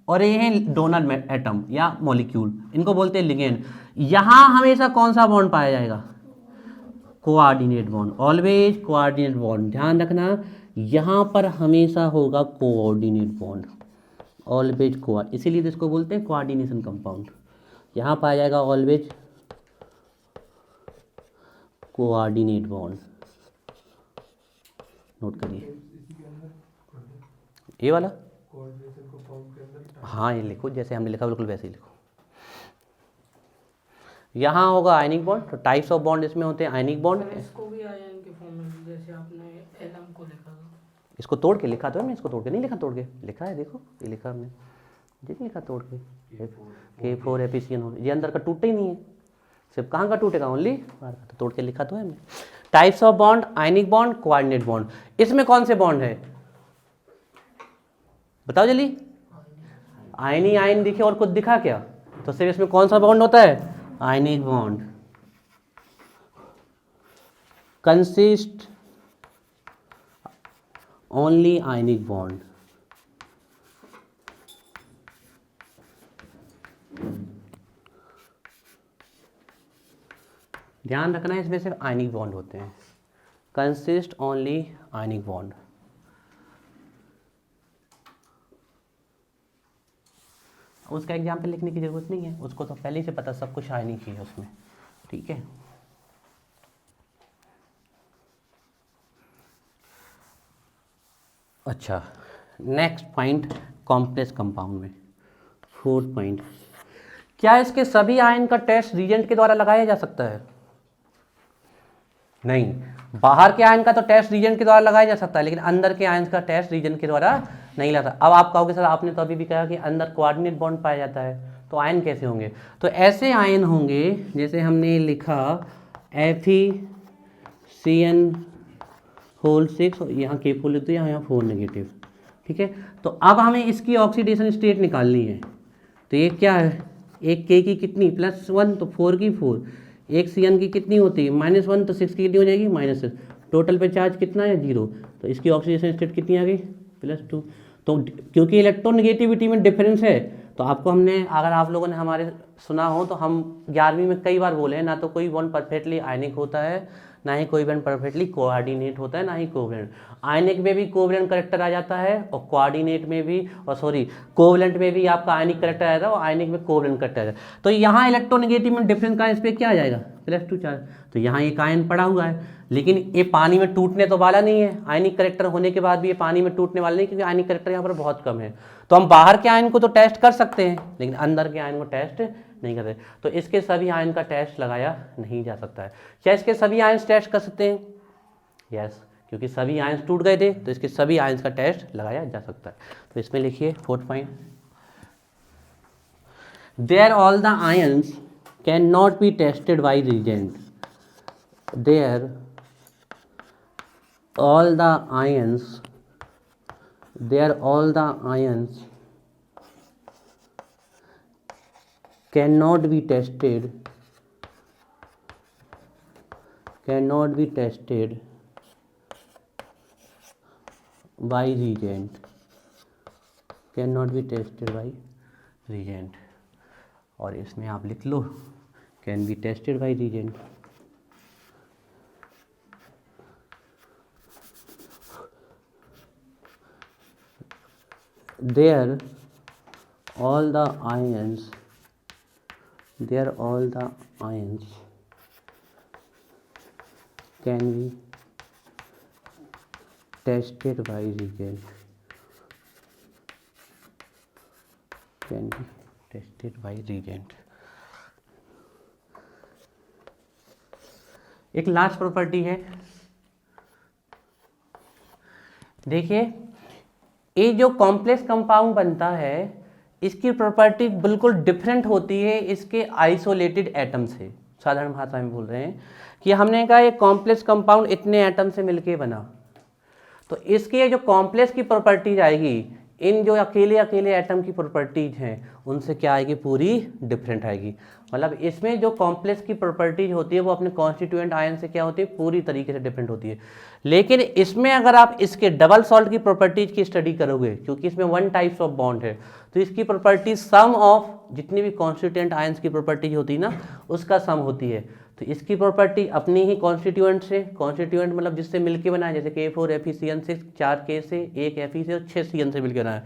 S1: और ये है डोनर एटम या मॉलिक्यूल, इनको बोलते हैं लिगेंड। यहाँ हमेशा कौन सा बॉन्ड पाया जाएगा, coordinate bond, always coordinate bond, ध्यान रखना यहाँ पर हमेशा होगा कोऑर्डिनेट बॉन्ड, ऑलवेज कोऑर्ड, इसीलिए इसको बोलते हैं कोऑर्डिनेशन कंपाउंड। यहाँ पाया जाएगा ऑलवेज कोऑर्डिनेट बॉन्ड, नोट करिए ये वाला, हाँ ये लिखो जैसे हमने लिखा बिल्कुल वैसे ही लिखो। यहाँ होगा आयनिक बॉन्ड, तो टाइप्स ऑफ बॉन्ड इसमें होते हैं आयनिक बॉन्ड।
S2: इसको भी आयन के फॉर्म में जैसे आपने एलएम को लिखा था,
S1: इसको तोड़ के लिखा तो हमने, इसको तोड़ के नहीं लिखा, तोड़ के लिखा है, देखो ये लिखा हमने, ये नहीं लिखा तोड़ के, K4 FeCN, ये अंदर का टूटे ही नहीं है, सिर्फ कहाँ का टूटेगा, ओनली बाहर का, तो तोड़ के लिखा तो है हमने। Types of bond, ionic bond, coordinate bond. इसमें कौन से बॉन्ड है बताओ जल्दी, आयनी आयन दिखे और कुछ दिखा क्या, तो सिर्फ इसमें कौन सा बॉन्ड होता है, ionic bond. Consist only ionic bond, ध्यान रखना है इसमें सिर्फ आयनिक बॉन्ड होते हैं, कंसिस्ट ओनली आयनिक बॉन्ड। उसका एग्जाम्पल लिखने की जरूरत नहीं है, उसको तो पहले ही से पता, सब कुछ आयनिक ही है उसमें, ठीक है। अच्छा नेक्स्ट पॉइंट, कॉम्प्लेक्स कंपाउंड में 4th पॉइंट, क्या इसके सभी आयन का टेस्ट रिएजेंट के द्वारा लगाया जा सकता है, नहीं, बाहर के आयन का तो टेस्ट रिएजेंट के द्वारा लगाया जा सकता है, लेकिन अंदर के आयन का टेस्ट रिएजेंट के द्वारा नहीं लगता। अब आप कहोगे सर आपने तो अभी भी कहा कि अंदर कोऑर्डिनेट बॉन्ड पाया जाता है, तो आयन कैसे होंगे, तो ऐसे आयन होंगे जैसे हमने लिखा FeCN6, यहाँ K4 लिख दो, यहाँ 4 नेगेटिव, ठीक है। तो अब हमें इसकी ऑक्सीडेशन स्टेट निकालनी है, तो ये क्या है, एक K की कितनी +1, तो 4 की 4, एक CN की कितनी होती है -1, तो 6 की कितनी हो जाएगी -6, टोटल पे चार्ज कितना है 0, तो इसकी ऑक्सीडेशन स्टेट कितनी आ गई +2। तो क्योंकि इलेक्ट्रोनेगेटिविटी में डिफरेंस है, तो आपको हमने, अगर आप लोगों ने हमारे सुना हो तो हम 11वीं में कई बार बोले हैं, ना तो कोई बॉन्ड परफेक्टली आयनिक होता है, ना ही कोई बॉन्ड परफेक्टली कोऑर्डिनेट होता है, ना ही कोवेलेंट। आयनिक में भी कोवेलेंट करेक्टर आ जाता है और कोऑर्डिनेट में भी, और सॉरी कोवेलेंट में भी आपका आयनिक करेक्टर आ जाता है और आयनिक में कोवेलेंट करेक्टर आ जाता है। तो यहाँ इलेक्ट्रोनेगेटिव में डिफरेंस का इस पर क्या आ जाएगा +2 चार्ज, तो यहाँ एक आयन पड़ा हुआ है, लेकिन ये पानी में टूटने तो वाला नहीं है, आयनिक करेक्टर होने के बाद भी ये पानी में टूटने वाला नहीं, क्योंकि आयनिक करेक्टर यहाँ पर बहुत कम है। तो हम बाहर के आयन को तो टेस्ट कर सकते हैं, लेकिन अंदर के आयन को टेस्ट नहीं करते, तो इसके सभी आयन का टेस्ट लगाया नहीं जा सकता है। क्या इसके सभी आयन टेस्ट कर सकते हैं, यस, क्योंकि सभी आयंस टूट गए थे, तो इसके सभी आयंस का टेस्ट लगाया जा सकता है। तो इसमें लिखिए 4th point, their all the ions can not be tested by reagent, their all the ions cannot be tested by reagent, और इसमें आप लिख लो can be tested by reagent. There all the ions can be tested by reagent, एक last property है, देखिए ये जो कॉम्प्लेक्स कंपाउंड बनता है इसकी प्रॉपर्टी बिल्कुल डिफरेंट होती है इसके आइसोलेटेड एटम से। साधारण भाषा में बोल रहे हैं कि हमने कहा ये कॉम्प्लेक्स कंपाउंड इतने एटम से मिलके बना, तो इसके जो कॉम्प्लेक्स की प्रॉपर्टीज आएगी इन जो अकेले अकेले एटम की प्रॉपर्टीज हैं उनसे क्या आएगी, पूरी डिफरेंट आएगी। मतलब इसमें जो कॉम्प्लेक्स की प्रॉपर्टीज होती है वो अपने कॉन्स्टिट्यूएंट आयन से क्या होती है, पूरी तरीके से डिफरेंट होती है। लेकिन इसमें अगर आप इसके डबल सॉल्ट की प्रॉपर्टीज की स्टडी करोगे, क्योंकि इसमें 1 टाइप्स ऑफ बॉन्ड है, तो इसकी प्रॉपर्टीज सम ऑफ जितनी भी कॉन्स्टिट्यूएंट आयंस की प्रॉपर्टीज होती है ना उसका सम होती है। तो इसकी प्रॉपर्टी अपनी ही कॉन्स्टिट्यूएंट से, कॉन्स्टिट्यूएंट मतलब जिससे मिलके बना है, जैसे K4 FeCN6 4 K से 1 Fe से और 6 CN से मिलकर बना है,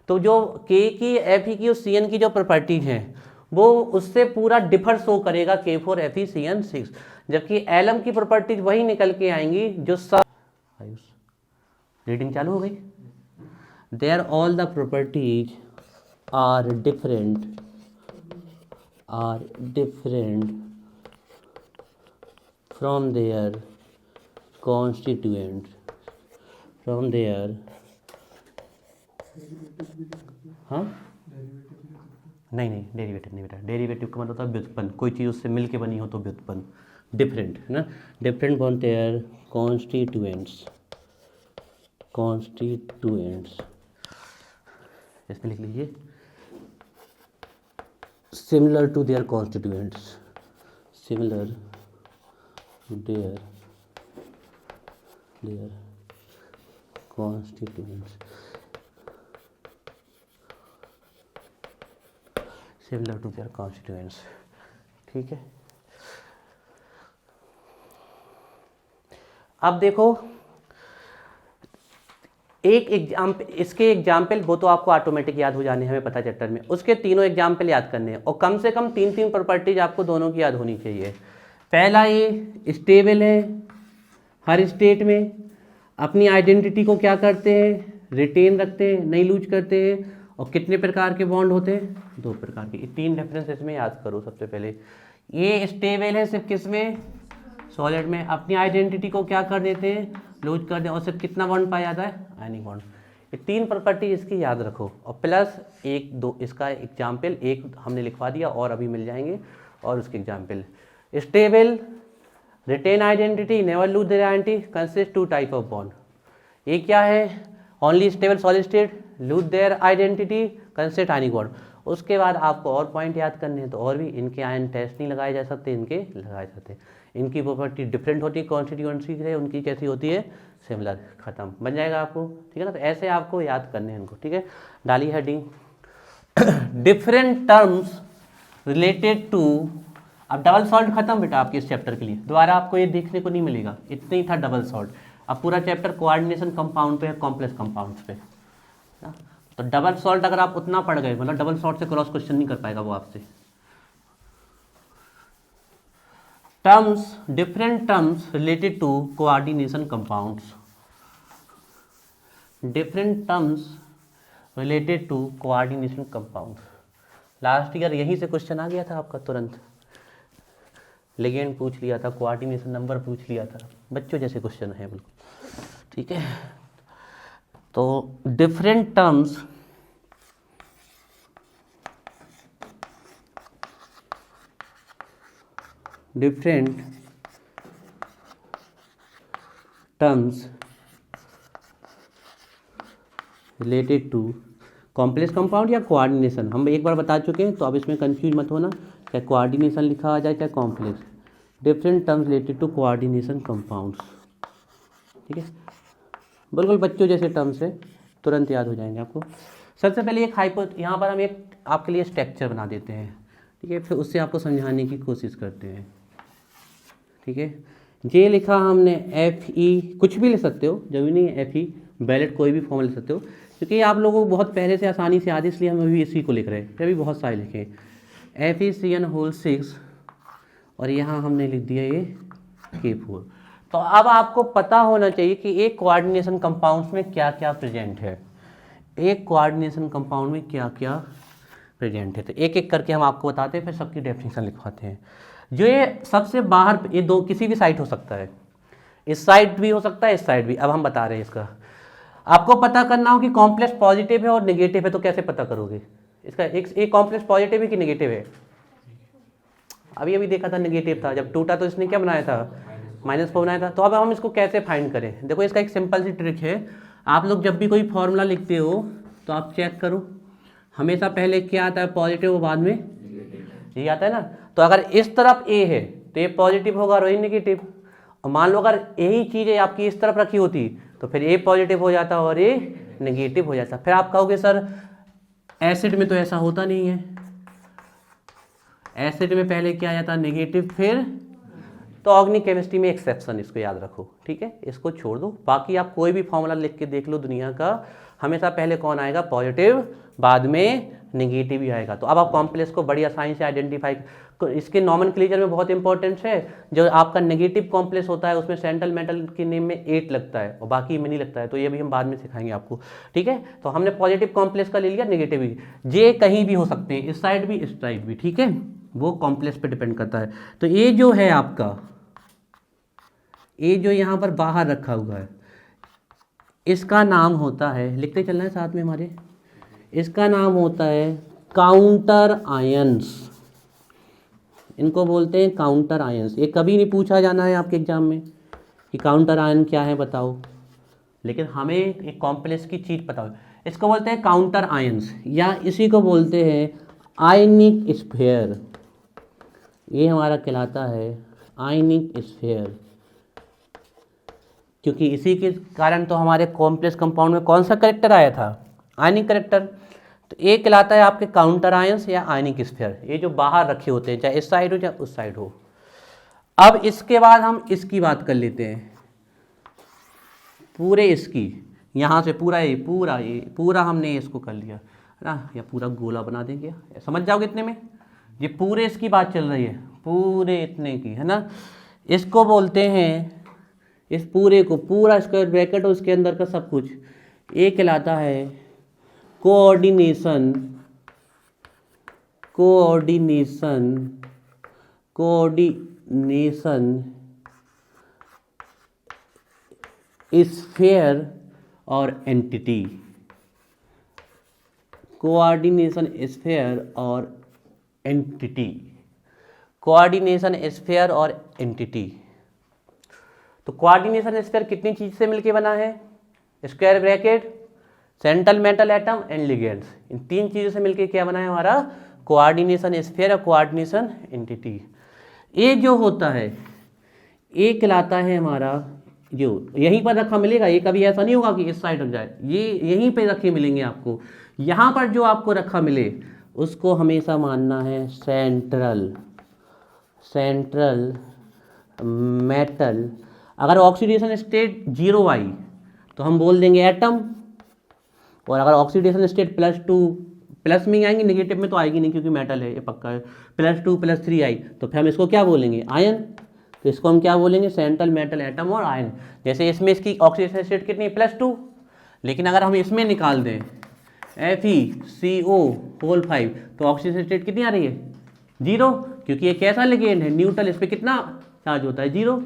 S1: तो जो K की Fe की और CN की जो प्रॉपर्टीज हैं वो उससे पूरा डिफर शो करेगा K4 FeCN6, जबकि एलम की प्रॉपर्टीज वही निकल के आएंगी जो सब रीडिंग चालू हो गई। Their all the properties are different from their constituent, from their, हाँ नहीं डेरिवेटिव नहीं बेटा, डेरिवेटिव का मतलब होता है व्युत्पन्न, कोई चीज़ उससे मिल के बनी हो तो व्युत्पन्न, डिफरेंट है ना, डिफरेंट फ्रॉम देयर कॉन्स्टिट्यूएंट्स, इसमें लिख लीजिए similar to their constituents, similar to their constituents, similar to their constituents. ठीक है, अब देखो एक एग्जाम्पल, इसके एग्जाम्पल वो तो आपको ऑटोमेटिक याद हो जाने हैं, हमें पता चैप्टर में, उसके तीनों एग्जाम्पल याद करने हैं और कम से कम 3 प्रॉपर्टीज आपको दोनों की याद होनी चाहिए। पहला ये स्टेबल है, हर स्टेट में अपनी आइडेंटिटी को क्या करते हैं, रिटेन रखते हैं, नहीं लूज करते हैं, और कितने प्रकार के बॉन्ड होते हैं, 2 प्रकार के। ये 3 डिफरेंस इसमें याद करो। सबसे पहले ये स्टेबल है सिर्फ किसमें, सॉलिड में, अपनी आइडेंटिटी को क्या कर देते हैं, लूज कर दें, और सिर्फ कितना बॉन्ड पाया जाता है, आयनिक बॉन्ड। ये 3 प्रॉपर्टी इसकी याद रखो, और प्लस 1-2 इसका एग्जाम्पल, एक हमने लिखवा दिया और अभी मिल जाएंगे, और उसके example stable, retain identity, never lose their identity, consist 2 type of bond. ये क्या है, only stable solid state, lose their identity, consist ionic bond. उसके बाद आपको और पॉइंट याद करने हैं, तो और भी इनके आयन टेस्ट नहीं लगाए जा सकते, इनके लगाए जाते हैं। इनकी प्रॉपर्टी डिफरेंट होती है कॉन्स्टिट्यूएंसी से, उनकी कैसी होती है, सिमिलर, खत्म, बन जाएगा आपको। ठीक है ना, तो ऐसे आपको याद करने हैं इनको। ठीक है, डाली heading different terms related to. अब डबल सॉल्ट खत्म बेटा आपके इस चैप्टर के लिए, दोबारा आपको ये देखने को नहीं मिलेगा, इतना ही था डबल सॉल्ट। अब पूरा चैप्टर कोऑर्डिनेशन कंपाउंड पे है, कॉम्प्लेक्स कंपाउंड्स पे। तो डबल सॉल्ट अगर आप उतना पढ़ गए, मतलब डबल सॉल्ट से क्रॉस क्वेश्चन नहीं कर पाएगा वो आपसे। Terms, different terms related to coordination compounds, different terms related to coordination compounds. Last year यहीं से क्वेश्चन आ गया था आपका तुरंत, लिगेंड पूछ लिया था, कोऑर्डिनेशन नंबर पूछ लिया था, बच्चों जैसे क्वेश्चन है बिल्कुल। ठीक है, तो different terms related to complex compound या कोऑर्डिनेशन, हम एक बार बता चुके हैं, तो अब इसमें कंफ्यूज मत होना, चाहे कोऑर्डिनेशन लिखा आ जाए चाहे complex. Different terms related to coordination compounds. ठीक है, बिल्कुल बच्चों जैसे टर्म्स है, तुरंत याद हो जाएंगे आपको। सबसे पहले एक यहाँ पर हम एक आपके लिए स्ट्रक्चर बना देते हैं। ठीक है, फिर उससे आपको समझाने की कोशिश करते हैं। ठीक है, जे लिखा हमने FE, कुछ भी लिख सकते हो, जरूरी नहीं है FE, बैलेट कोई भी फॉर्म लिख सकते हो, क्योंकि आप लोगों को बहुत पहले से आसानी से याद, इसलिए हम अभी इसी को लिख रहे हैं, फिर भी बहुत सारे लिखे FeCN6, और यहाँ हमने लिख दिया ये K4। तो अब आपको पता होना चाहिए कि एक कोऑर्डिनेशन कंपाउंड्स में क्या क्या प्रेजेंट है, एक कोऑर्डिनेशन कंपाउंड में क्या क्या प्रेजेंट है। तो एक एक करके हम आपको बताते हैं, फिर सबकी डेफिनेशन लिखवाते हैं। जो ये सबसे बाहर, ये दो किसी भी साइड हो सकता है, इस साइड भी हो सकता है, इस साइड भी। अब हम बता रहे हैं इसका, आपको पता करना हो कि कॉम्प्लेक्स पॉजिटिव है और नेगेटिव है, तो कैसे पता करोगे इसका, एक कॉम्प्लेक्स पॉजिटिव है कि नेगेटिव है। अभी देखा था नेगेटिव था, जब टूटा तो इसने क्या बनाया था, -4 बनाया था। तो अब हम इसको कैसे फाइंड करें, देखो इसका एक सिंपल सी ट्रिक है। आप लोग जब भी कोई फॉर्मूला लिखते हो तो आप चेक करो, हमेशा पहले क्या आता है, पॉजिटिव, और बाद में ये आता है ना। तो अगर इस तरफ A है तो ये पॉजिटिव होगा और वही नेगेटिव, और मान लो अगर यही चीज़ें आपकी इस तरफ रखी होती तो फिर A पॉजिटिव हो जाता और A नेगेटिव हो जाता। फिर आप कहोगे सर एसिड में तो ऐसा होता नहीं है, एसिड में पहले क्या आ जाता, नेगेटिव, फिर। तो ऑर्गेनिक केमिस्ट्री में एक्सेप्शन, इसको याद रखो। ठीक है, इसको छोड़ दो, बाकी आप कोई भी फॉर्मूला लिख के देख लो दुनिया का, हमेशा पहले कौन आएगा, पॉजिटिव, बाद में नेगेटिव ही आएगा। तो अब आप कॉम्प्लेक्स को बड़ी आसानी से आइडेंटिफाई, इसके नॉमेनक्लेचर में बहुत इंपॉर्टेंस है। जो आपका नेगेटिव कॉम्प्लेक्स होता है उसमें सेंट्रल मेटल के नेम में 8 लगता है और बाकी में नहीं लगता है, तो ये भी हम बाद में सिखाएंगे आपको, ठीक है। तो हमने पॉजिटिव कॉम्प्लेक्स का ले लिया, नेगेटिव भी, जे कहीं भी हो सकते हैं, इस साइड भी इस साइड भी, ठीक है, वो कॉम्प्लेक्स पे डिपेंड करता है। तो ये जो है आपका, ये जो यहाँ पर बाहर रखा हुआ है, इसका नाम होता है, लिखते चलना है साथ में हमारे, इसका नाम होता है काउंटर आयंस। इनको बोलते हैं काउंटर आयंस। ये कभी नहीं पूछा जाना है आपके एग्जाम में कि काउंटर आयन क्या है बताओ, लेकिन हमें एक कॉम्प्लेक्स की चीज़ पता हो। इसको बोलते हैं काउंटर आयंस, या इसी को बोलते हैं आयनिक स्फीयर। ये हमारा कहलाता है आयनिक स्फीयर, क्योंकि इसी के कारण तो हमारे कॉम्प्लेक्स कंपाउंड में कौन सा करेक्टर आया था, आयनिक करेक्टर। तो ये कहलाता है आपके काउंटर आयंस या आयनिक स्फीयर, ये जो बाहर रखे होते हैं, चाहे इस साइड हो चाहे उस साइड हो। अब इसके बाद हम इसकी बात कर लेते हैं, पूरे इसकी, यहाँ से पूरा हमने इसको कर लिया है ना, या पूरा गोला बना देंगे, समझ जाओगे इतने में। ये पूरे इसकी बात चल रही है, पूरे इतने की, है ना। इसको बोलते हैं, इस पूरे को, पूरा स्क्वायर ब्रैकेट और उसके अंदर का सब कुछ, ये कहलाता है कोऑर्डिनेशन स्फीयर और एंटिटी, कोऑर्डिनेशन स्फीयर और एंटिटी, कोऑर्डिनेशन स्फीयर और एंटिटी। तो कोऑर्डिनेशन स्फीयर कितनी चीज से मिलके बना है, square bracket, central metal atom and ligands, इन 3 चीजों से मिलके क्या बना है हमारा कोऑर्डिनेशन स्फीयर और कोऑर्डिनेशन एंटिटी। ये जो होता है ये कहलाता है हमारा, जो यहीं पर रखा मिलेगा, ये कभी ऐसा नहीं होगा कि इस साइड हो जाए, ये यहीं पे रखे मिलेंगे आपको। यहाँ पर जो आपको रखा मिले उसको हमेशा मानना है सेंट्रल मेटल। अगर ऑक्सीडेशन स्टेट 0 आई तो हम बोल देंगे एटम, और अगर ऑक्सीडेशन स्टेट +2, प्लस में ही आएंगे, नेगेटिव में तो आएगी नहीं क्योंकि मेटल है, ये पक्का है, +2 +3 आई तो फिर हम इसको क्या बोलेंगे, आयन। तो इसको हम क्या बोलेंगे, सेंट्रल मेटल एटम और आयन। जैसे इसमें इसकी ऑक्सीडेशन स्टेट कितनी, +2, लेकिन अगर हम इसमें निकाल दें FeCO5 तो ऑक्सीडेशन स्टेट कितनी आ रही है, 0, क्योंकि ये कैसा लिगेंड है, न्यूट्रल, इस पर कितना चार्ज होता है, 0,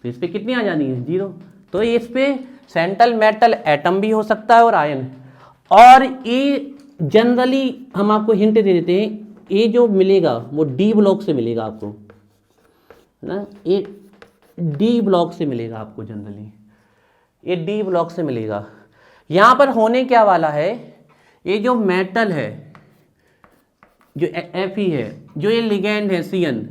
S1: तो इस पर कितनी आ जानी है, 0। तो इस पे सेंट्रल मेटल एटम भी हो सकता है और आयन। और ये जनरली हम आपको हिंट दे देते हैं, ये जो मिलेगा वो डी ब्लॉक से मिलेगा आपको, है ना, ये डी ब्लॉक से मिलेगा आपको, जनरली ये डी ब्लॉक से मिलेगा। यहाँ पर होने क्या वाला है, ये जो मेटल है, जो Fe है, जो ये लिगेंड है Cn,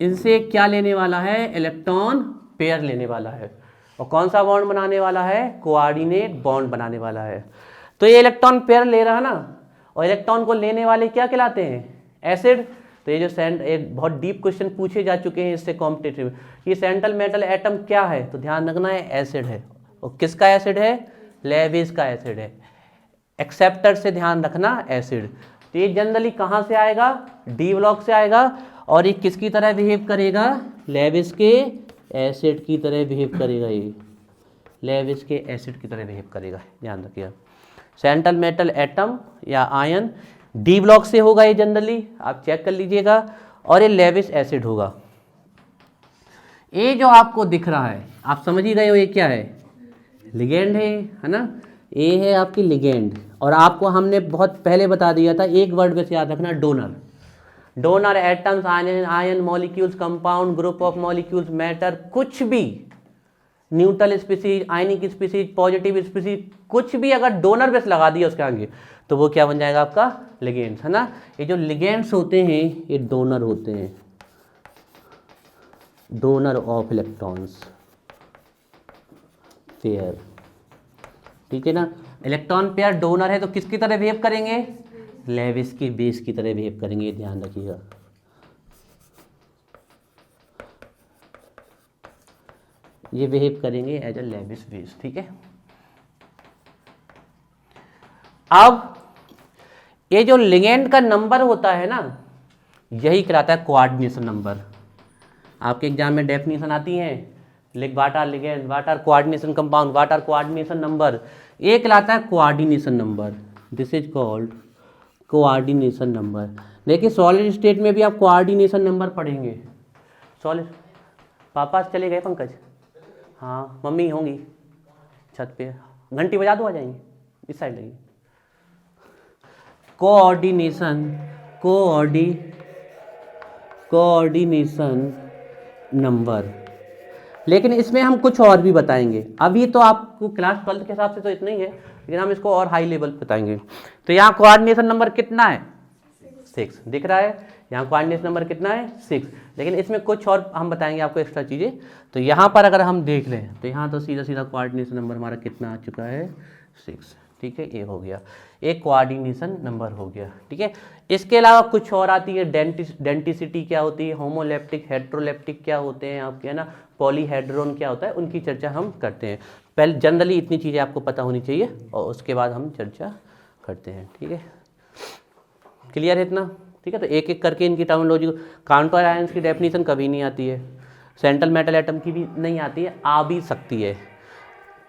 S1: इनसे क्या लेने वाला है, इलेक्ट्रॉन पेयर लेने वाला है, और कौन सा बॉन्ड बनाने वाला है, कोऑर्डिनेट बॉन्ड बनाने वाला है। तो ये इलेक्ट्रॉन पेयर ले रहा है ना, और इलेक्ट्रॉन को लेने वाले क्या कहलाते हैं, एसिड। तो ये जो एक बहुत डीप क्वेश्चन पूछे जा चुके हैं इससे कॉम्पिटेटिव, ये सेंट्रल मेटल एटम क्या है, तो ध्यान रखना है एसिड है। और किसका एसिड है, लेविस का एसिड है। एक्सेप्टर से ध्यान रखना एसिड। तो ये जनरली कहाँ से आएगा, डी ब्लॉक से आएगा, और ये किसकी तरह बिहेव करेगा, लेविस के एसिड की तरह बिहेव करेगा, ये लेविस के एसिड की तरह बिहेव करेगा, ध्यान रखिएगा। सेंट्रल मेटल एटम या आयन डी ब्लॉक से होगा ये जनरली, आप चेक कर लीजिएगा, और ये लेविस एसिड होगा। ये जो आपको दिख रहा है, आप समझ ही गए हो ये क्या है, लिगेंड है ना, ये है आपकी लिगेंड। और आपको हमने बहुत पहले बता दिया था, एक वर्ड बस याद रखना, donor. Donor atoms, ion molecules, compound, group of molecules, matter, कुछ भी न्यूट्रल स्पीसीज, आयनिक स्पीसीज, पॉजिटिव स्पीसीज, कुछ भी अगर डोनर बेस लगा दिया उसके आगे तो वो क्या बन जाएगा आपका, लिगेंड्स, है ना। ये जो लिगेंड्स होते हैं ये डोनर होते हैं, डोनर ऑफ इलेक्ट्रॉन्स पेयर, ठीक है ना। इलेक्ट्रॉन पेयर डोनर है तो किसकी तरह बिहेव करेंगे, लेविस की बेस की तरह बिहेव करेंगे, ध्यान रखिएगा। ये बिहेव करेंगे एज अ लेविस बेस, ठीक है। अब ये जो लिगेंड का नंबर होता है ना, यही कहलाता है कोऑर्डिनेशन नंबर। आपके एग्जाम में डेफिनेशन आती है, what are ligand, what are coordination compound, what are coordination number, ये कहलाता है coordination number. This is called coordination number. देखिए सॉलिड स्टेट में भी आप कोऑर्डिनेशन नंबर पढ़ेंगे। सॉलिड, पापा चले गए पंकज? हाँ, मम्मी होंगी छत पे, घंटी बजा दो, आ जाएंगे, इस साइड लगी। Coordination number. लेकिन इसमें हम कुछ और भी बताएंगे। अभी तो आपको क्लास 12 के हिसाब से तो इतना ही है, लेकिन हम इसको और हाई लेवल पे बताएंगे। तो यहाँ कोऑर्डिनेशन नंबर कितना है? 6 दिख रहा है। यहाँ कोऑर्डिनेशन नंबर कितना है? 6। लेकिन इसमें कुछ और हम बताएंगे आपको एक्स्ट्रा चीज़ें। तो यहाँ पर अगर हम देख लें तो यहाँ तो सीधा सीधा कोऑर्डिनेशन नंबर हमारा कितना आ चुका है? 6। ठीक है, ये हो गया, एक कोऑर्डिनेशन नंबर हो गया। ठीक है, इसके अलावा कुछ और आती है। डेंटिसिटी क्या होती है, होमोलेप्टिक, हेट्रोलेप्टिक क्या होते हैं आपके, है ना, पॉलीहेड्रोन क्या होता है, उनकी चर्चा हम करते हैं। पहले जनरली इतनी चीज़ें आपको पता होनी चाहिए और उसके बाद हम चर्चा करते हैं। ठीक है, क्लियर है इतना? ठीक है, तो एक एक करके इनकी टर्मिनोलॉजी को, काउंटर आयंस की डेफिनेशन कभी नहीं आती है, सेंट्रल मेटल एटम की भी नहीं आती है, आ भी सकती है,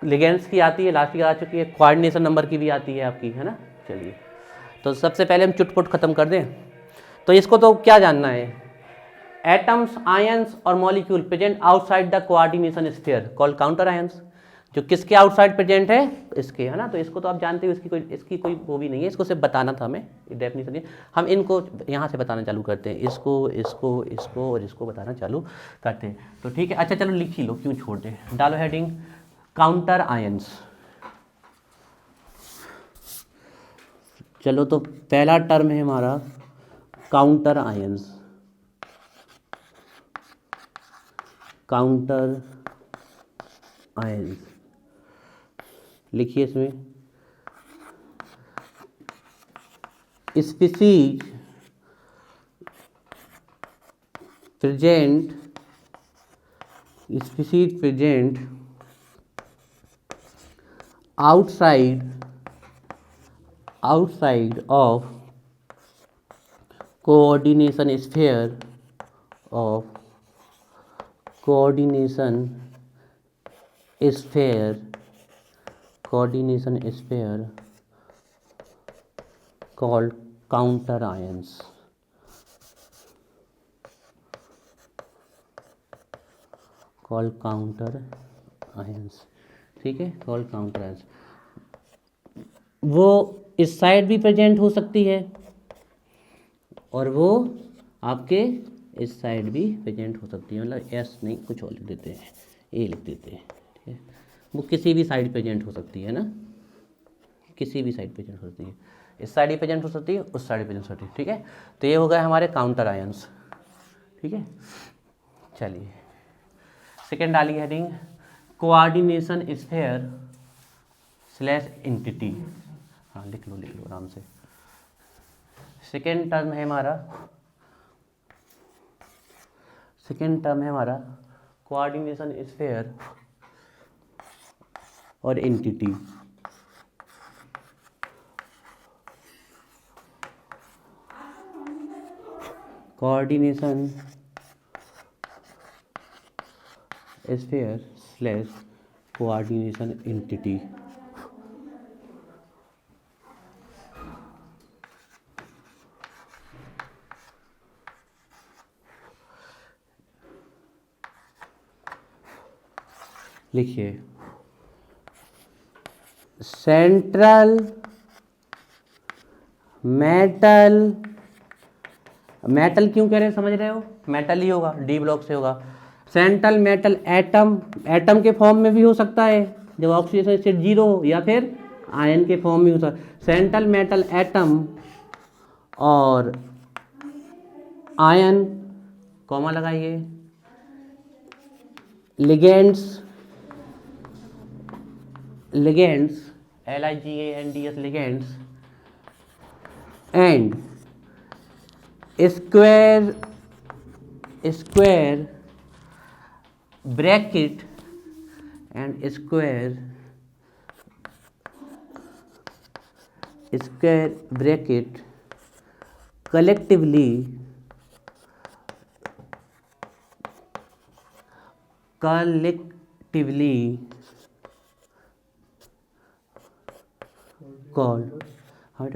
S1: लिगेंड्स की आती है, लास्ट की आ चुकी है, कोऑर्डिनेशन नंबर की भी आती है आपकी, है ना। चलिए, तो सबसे पहले हम चुटपुट खत्म कर दें। तो इसको तो क्या जानना है? एटम्स, आयंस और molecule present outside the coordination sphere called counter ions. जो किसके आउटसाइड प्रेजेंट है? इसके, है ना। तो इसको तो आप जानते हो, इसकी कोई वो भी नहीं है, इसको सिर्फ बताना था हमें, डेफिनेशन। हम इनको यहाँ से बताना चालू करते हैं, इसको इसको इसको और इसको बताना चालू करते हैं। तो ठीक है, अच्छा चलो लिख ही लो, क्यों छोड़ दें, डालो हेडिंग काउंटर आयंस। चलो, तो पहला टर्म है हमारा काउंटर आयंस। काउंटर आयंस लिखिए इसमें, species present outside of coordination sphere called counter ions. ठीक है, कॉल्ड काउंटर आयंस। वो इस साइड भी प्रेजेंट हो सकती है और वो आपके इस साइड भी प्रेजेंट हो सकती है, मतलब एस नहीं, कुछ और लिख देते हैं, ए लिख देते हैं। ठीक है, वो किसी भी साइड प्रेजेंट हो सकती है ना, किसी भी साइड प्रेजेंट हो सकती है, इस साइड ही प्रेजेंट हो सकती है, उस साइड प्रेजेंट हो सकती है। ठीक है, तो ये हो गए हमारे काउंटर आयंस। ठीक है, चलिए सेकेंड डालिए heading coordination sphere slash entity. हाँ, लिख लो आराम से। सेकेंड टर्म है हमारा कोऑर्डिनेशन स्फीयर और entity. Coordination sphere slash coordination entity. लिखिए, सेंट्रल मेटल क्यों कह रहे हैं, समझ रहे हो, मेटल ही होगा, डी ब्लॉक से होगा। सेंट्रल मेटल एटम के फॉर्म में भी हो सकता है जब ऑक्सीडेशन स्टेट 0 हो, या फिर आयन के फॉर्म में हो सकता है। सेंट्रल मेटल एटम और आयन, कॉमा लगाइए, ligands LIGANDS ligands and square bracket collectively called हट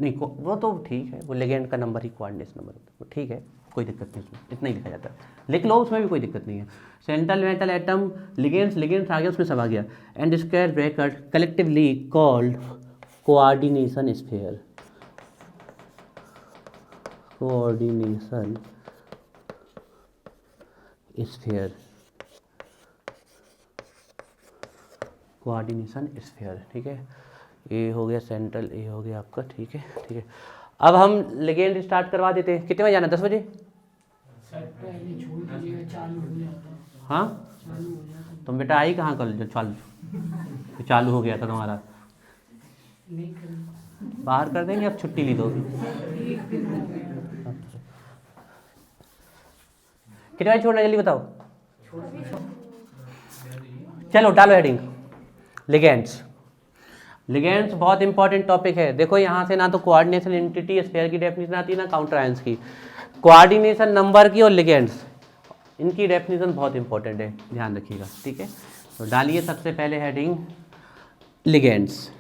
S1: नहीं वो तो ठीक है, वो लिगेंड का नंबर ही कोऑर्डिनेशन नंबर होता है, वो ठीक है, कोई दिक्कत नहीं, उसमें इतना ही लिखा जाता है, लिख लो, उसमें भी कोई दिक्कत नहीं है। सेंट्रल मेटल एटम लिगेंड्स आ गया, उसमें सब आ गया। And square bracket collectively called coordination sphere, coordination sphere, coordination sphere, ठीक है। ए हो गया सेंट्रल, ए हो गया आपका, ठीक है ठीक है। अब हम लिगेंड स्टार्ट करवा देते हैं। कितने बजे जाना, 10 बजे?
S2: पहले छोड़ दीजिएगा, चालू हो जाता है।
S1: हाँ
S2: चालू हो जाता है।
S1: तुम बेटा आई कहाँ कल जो चालू हो गया था तुम्हारा?
S2: नहीं करेंगे,
S1: बाहर कर देंगे, अब छुट्टी ली दो।
S2: एक दिन हो गया।
S1: कितने बजे छोड़ना, जल्दी बताओ।
S2: छोड़
S1: चलो डालो हेडिंग, लिगेंड्स। लिगेंड्स बहुत इंपॉर्टेंट टॉपिक है। देखो यहाँ से ना तो कोऑर्डिनेशन एंटिटी स्फीयर की डेफिनेशन आती है, ना काउंटर आयंस की, कोऑर्डिनेशन नंबर की और लिगेंड्स, इनकी डेफिनेशन बहुत इंपॉर्टेंट है, ध्यान रखिएगा, ठीक है। तो डालिए सबसे पहले हेडिंग लिगेंड्स।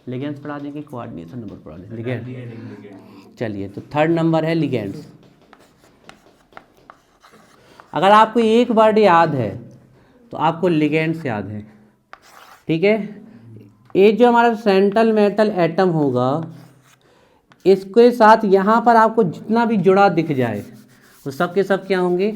S1: लिगेंड्स पढ़ा देंगे, कोऑर्डिनेशन नंबर पढ़ा देंगे, लिगेंड। चलिए तो थर्ड नंबर है लिगेंड्स। अगर आपको एक वर्ड याद है तो आपको लिगेंड्स याद है, ठीक है। ये जो हमारा सेंट्रल मेटल एटम होगा, इसके साथ यहाँ पर आपको जितना भी जुड़ा दिख जाए वो सब के सब क्या होंगे,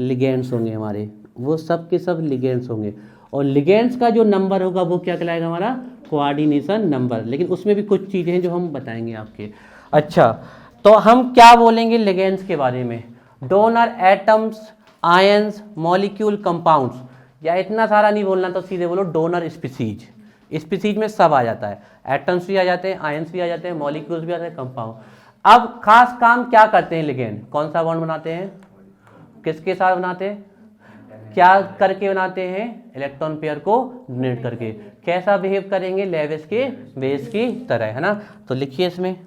S1: लिगेंड्स होंगे हमारे, वो सब के सब लिगेंड्स होंगे। और लिगेंड्स का जो नंबर होगा वो क्या कहलाएगा, हमारा कोऑर्डिनेशन नंबर। लेकिन उसमें भी कुछ चीज़ें हैं जो हम बताएंगे आपके। अच्छा, तो हम क्या बोलेंगे लिगेंड्स के बारे में? Donor atoms, ions, molecule, compounds, या इतना सारा नहीं बोलना, तो सीधे बोलो डोनर स्पीसीज। स्पीसीज में सब आ जाता है, एटम्स भी आ जाते हैं, आयंस भी आ जाते हैं, मॉलिक्यूल्स भी आ जाते हैं, कंपाउंड। अब खास काम क्या करते हैं लिगेंड? कौन सा बॉन्ड बनाते हैं, किसके साथ बनाते हैं, क्या करके बनाते हैं? इलेक्ट्रॉन पेयर को डोनेट करके। कैसा बिहेव करेंगे? लेविस के बेस की तरह, है ना। तो लिखिए इसमें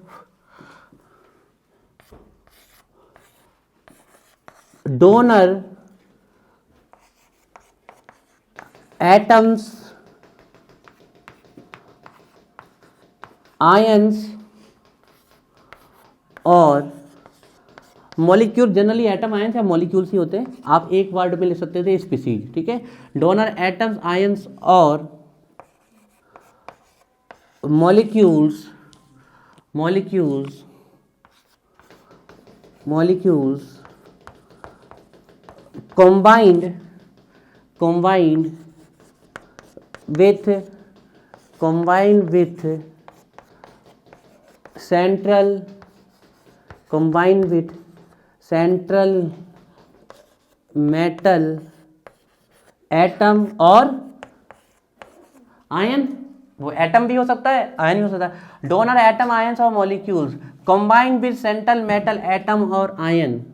S1: डोनर एटम्स, आयंस और मॉलिक्यूल, जनरली एटम आयंस या मॉलिक्यूल्स ही होते हैं, आप एक वर्ड में लिख सकते थे स्पीसीज, ठीक है। डोनर एटम्स, आयंस और molecules, combined with central metal atom और आयन, वो एटम भी हो सकता है, आयन भी हो सकता है। डोनर एटम, आयंस और molecules combined with central metal atom और ion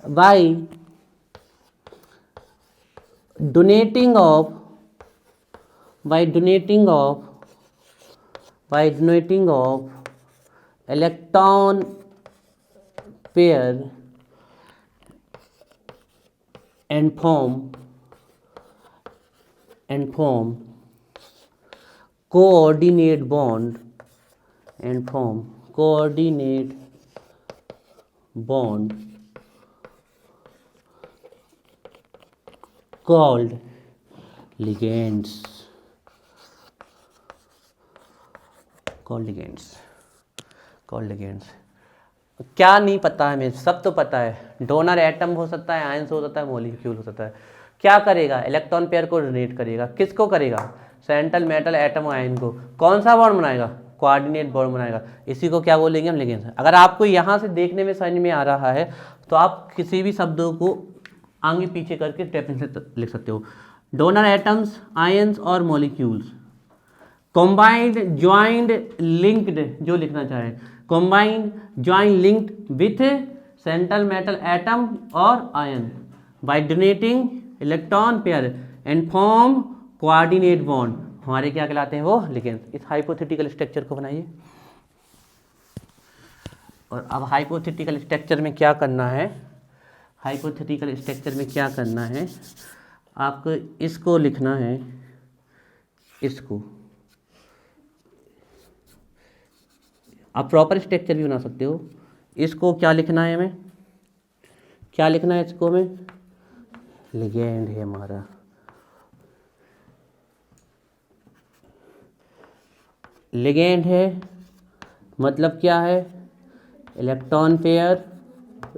S1: by donating of electron pair and form coordinate bond called ligands। क्या नहीं पता है, हमें सब तो पता है। डोनर एटम हो सकता है, आयंस हो सकता है, मॉलिक्यूल हो सकता है। क्या करेगा? इलेक्ट्रॉन पेयर को डोनेट करेगा। किसको करेगा? सेंट्रल मेटल एटम आयन को। कौन सा बॉन्ड बनाएगा? कोऑर्डिनेट बॉन्ड बनाएगा। इसी को क्या बोलेंगे हम? लिगेंड्स। अगर आपको यहाँ से देखने में समझ में आ रहा है तो आप किसी भी शब्दों को आगे पीछे करके डेफिनेशन लिख सकते हो। डोनर एटम्स, आयंस और मॉलिक्यूल्स कॉम्बाइंड, ज्वाइंड, लिंक्ड, जो लिखना चाहे, combined, joined, linked with central metal atom और ion by donating electron pair and form coordinate bond, हमारे क्या कहलाते हैं? वो लिगेंड्स। इस हाइपोथेटिकल स्ट्रक्चर को बनाइए। और अब हाइपोथेटिकल स्ट्रक्चर में क्या करना है, हाइपोथेटिकल स्ट्रक्चर में क्या करना है, आपको इसको लिखना है, इसको आप प्रॉपर स्ट्रक्चर भी बना सकते हो। इसको क्या लिखना है हमें, क्या लिखना है इसको हमें, लिगेंड है हमारा, लिगेंड है मतलब क्या है, इलेक्ट्रॉन पेयर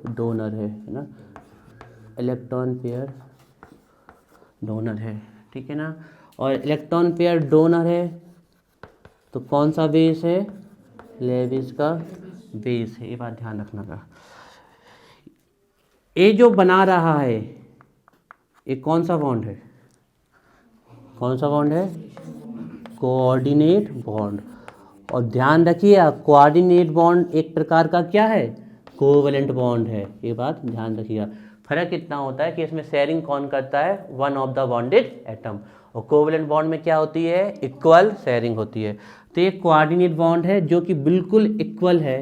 S1: डोनर है ना, इलेक्ट्रॉन पेयर डोनर है, ठीक है ना। और इलेक्ट्रॉन पेयर डोनर है तो कौन सा बेस है, लेविस का बेस है, ये बात ध्यान रखना का। ये जो बना रहा है ये कौन सा बॉन्ड है, कौन सा बॉन्ड है, कोऑर्डिनेट बॉन्ड। और ध्यान रखिए कोऑर्डिनेट बॉन्ड एक प्रकार का क्या है, कोवैलेंट बॉन्ड है, ये बात ध्यान रखिएगा। फर्क इतना होता है कि इसमें शेयरिंग कौन करता है, one of the bonded atom, और कोवैलेंट बॉन्ड में क्या होती है, इक्वल शेयरिंग होती है। तो ये कोऑर्डिनेट बॉन्ड है जो कि बिल्कुल इक्वल है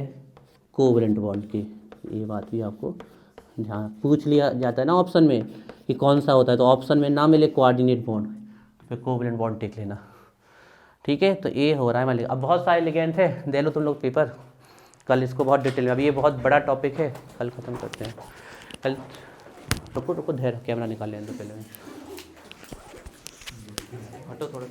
S1: कोवैलेंट बॉन्ड के, ये बात भी आपको ध्यान, पूछ लिया जाता है ना ऑप्शन में कि कौन सा होता है, तो ऑप्शन में ना मिले कोऑर्डिनेट बॉन्ड तो फिर कोवैलेंट बॉन्ड टिक लेना, ठीक है। तो ये हो रहा है मान, अब बहुत सारे लिगेंड थे, दे लो तुम लोग पेपर, कल इसको बहुत डिटेल में, अभी ये बहुत बड़ा टॉपिक है, कल ख़त्म करते हैं। कल रुको रुको धैर्य, कैमरा निकाल लें तो पहले हटो थोड़ा।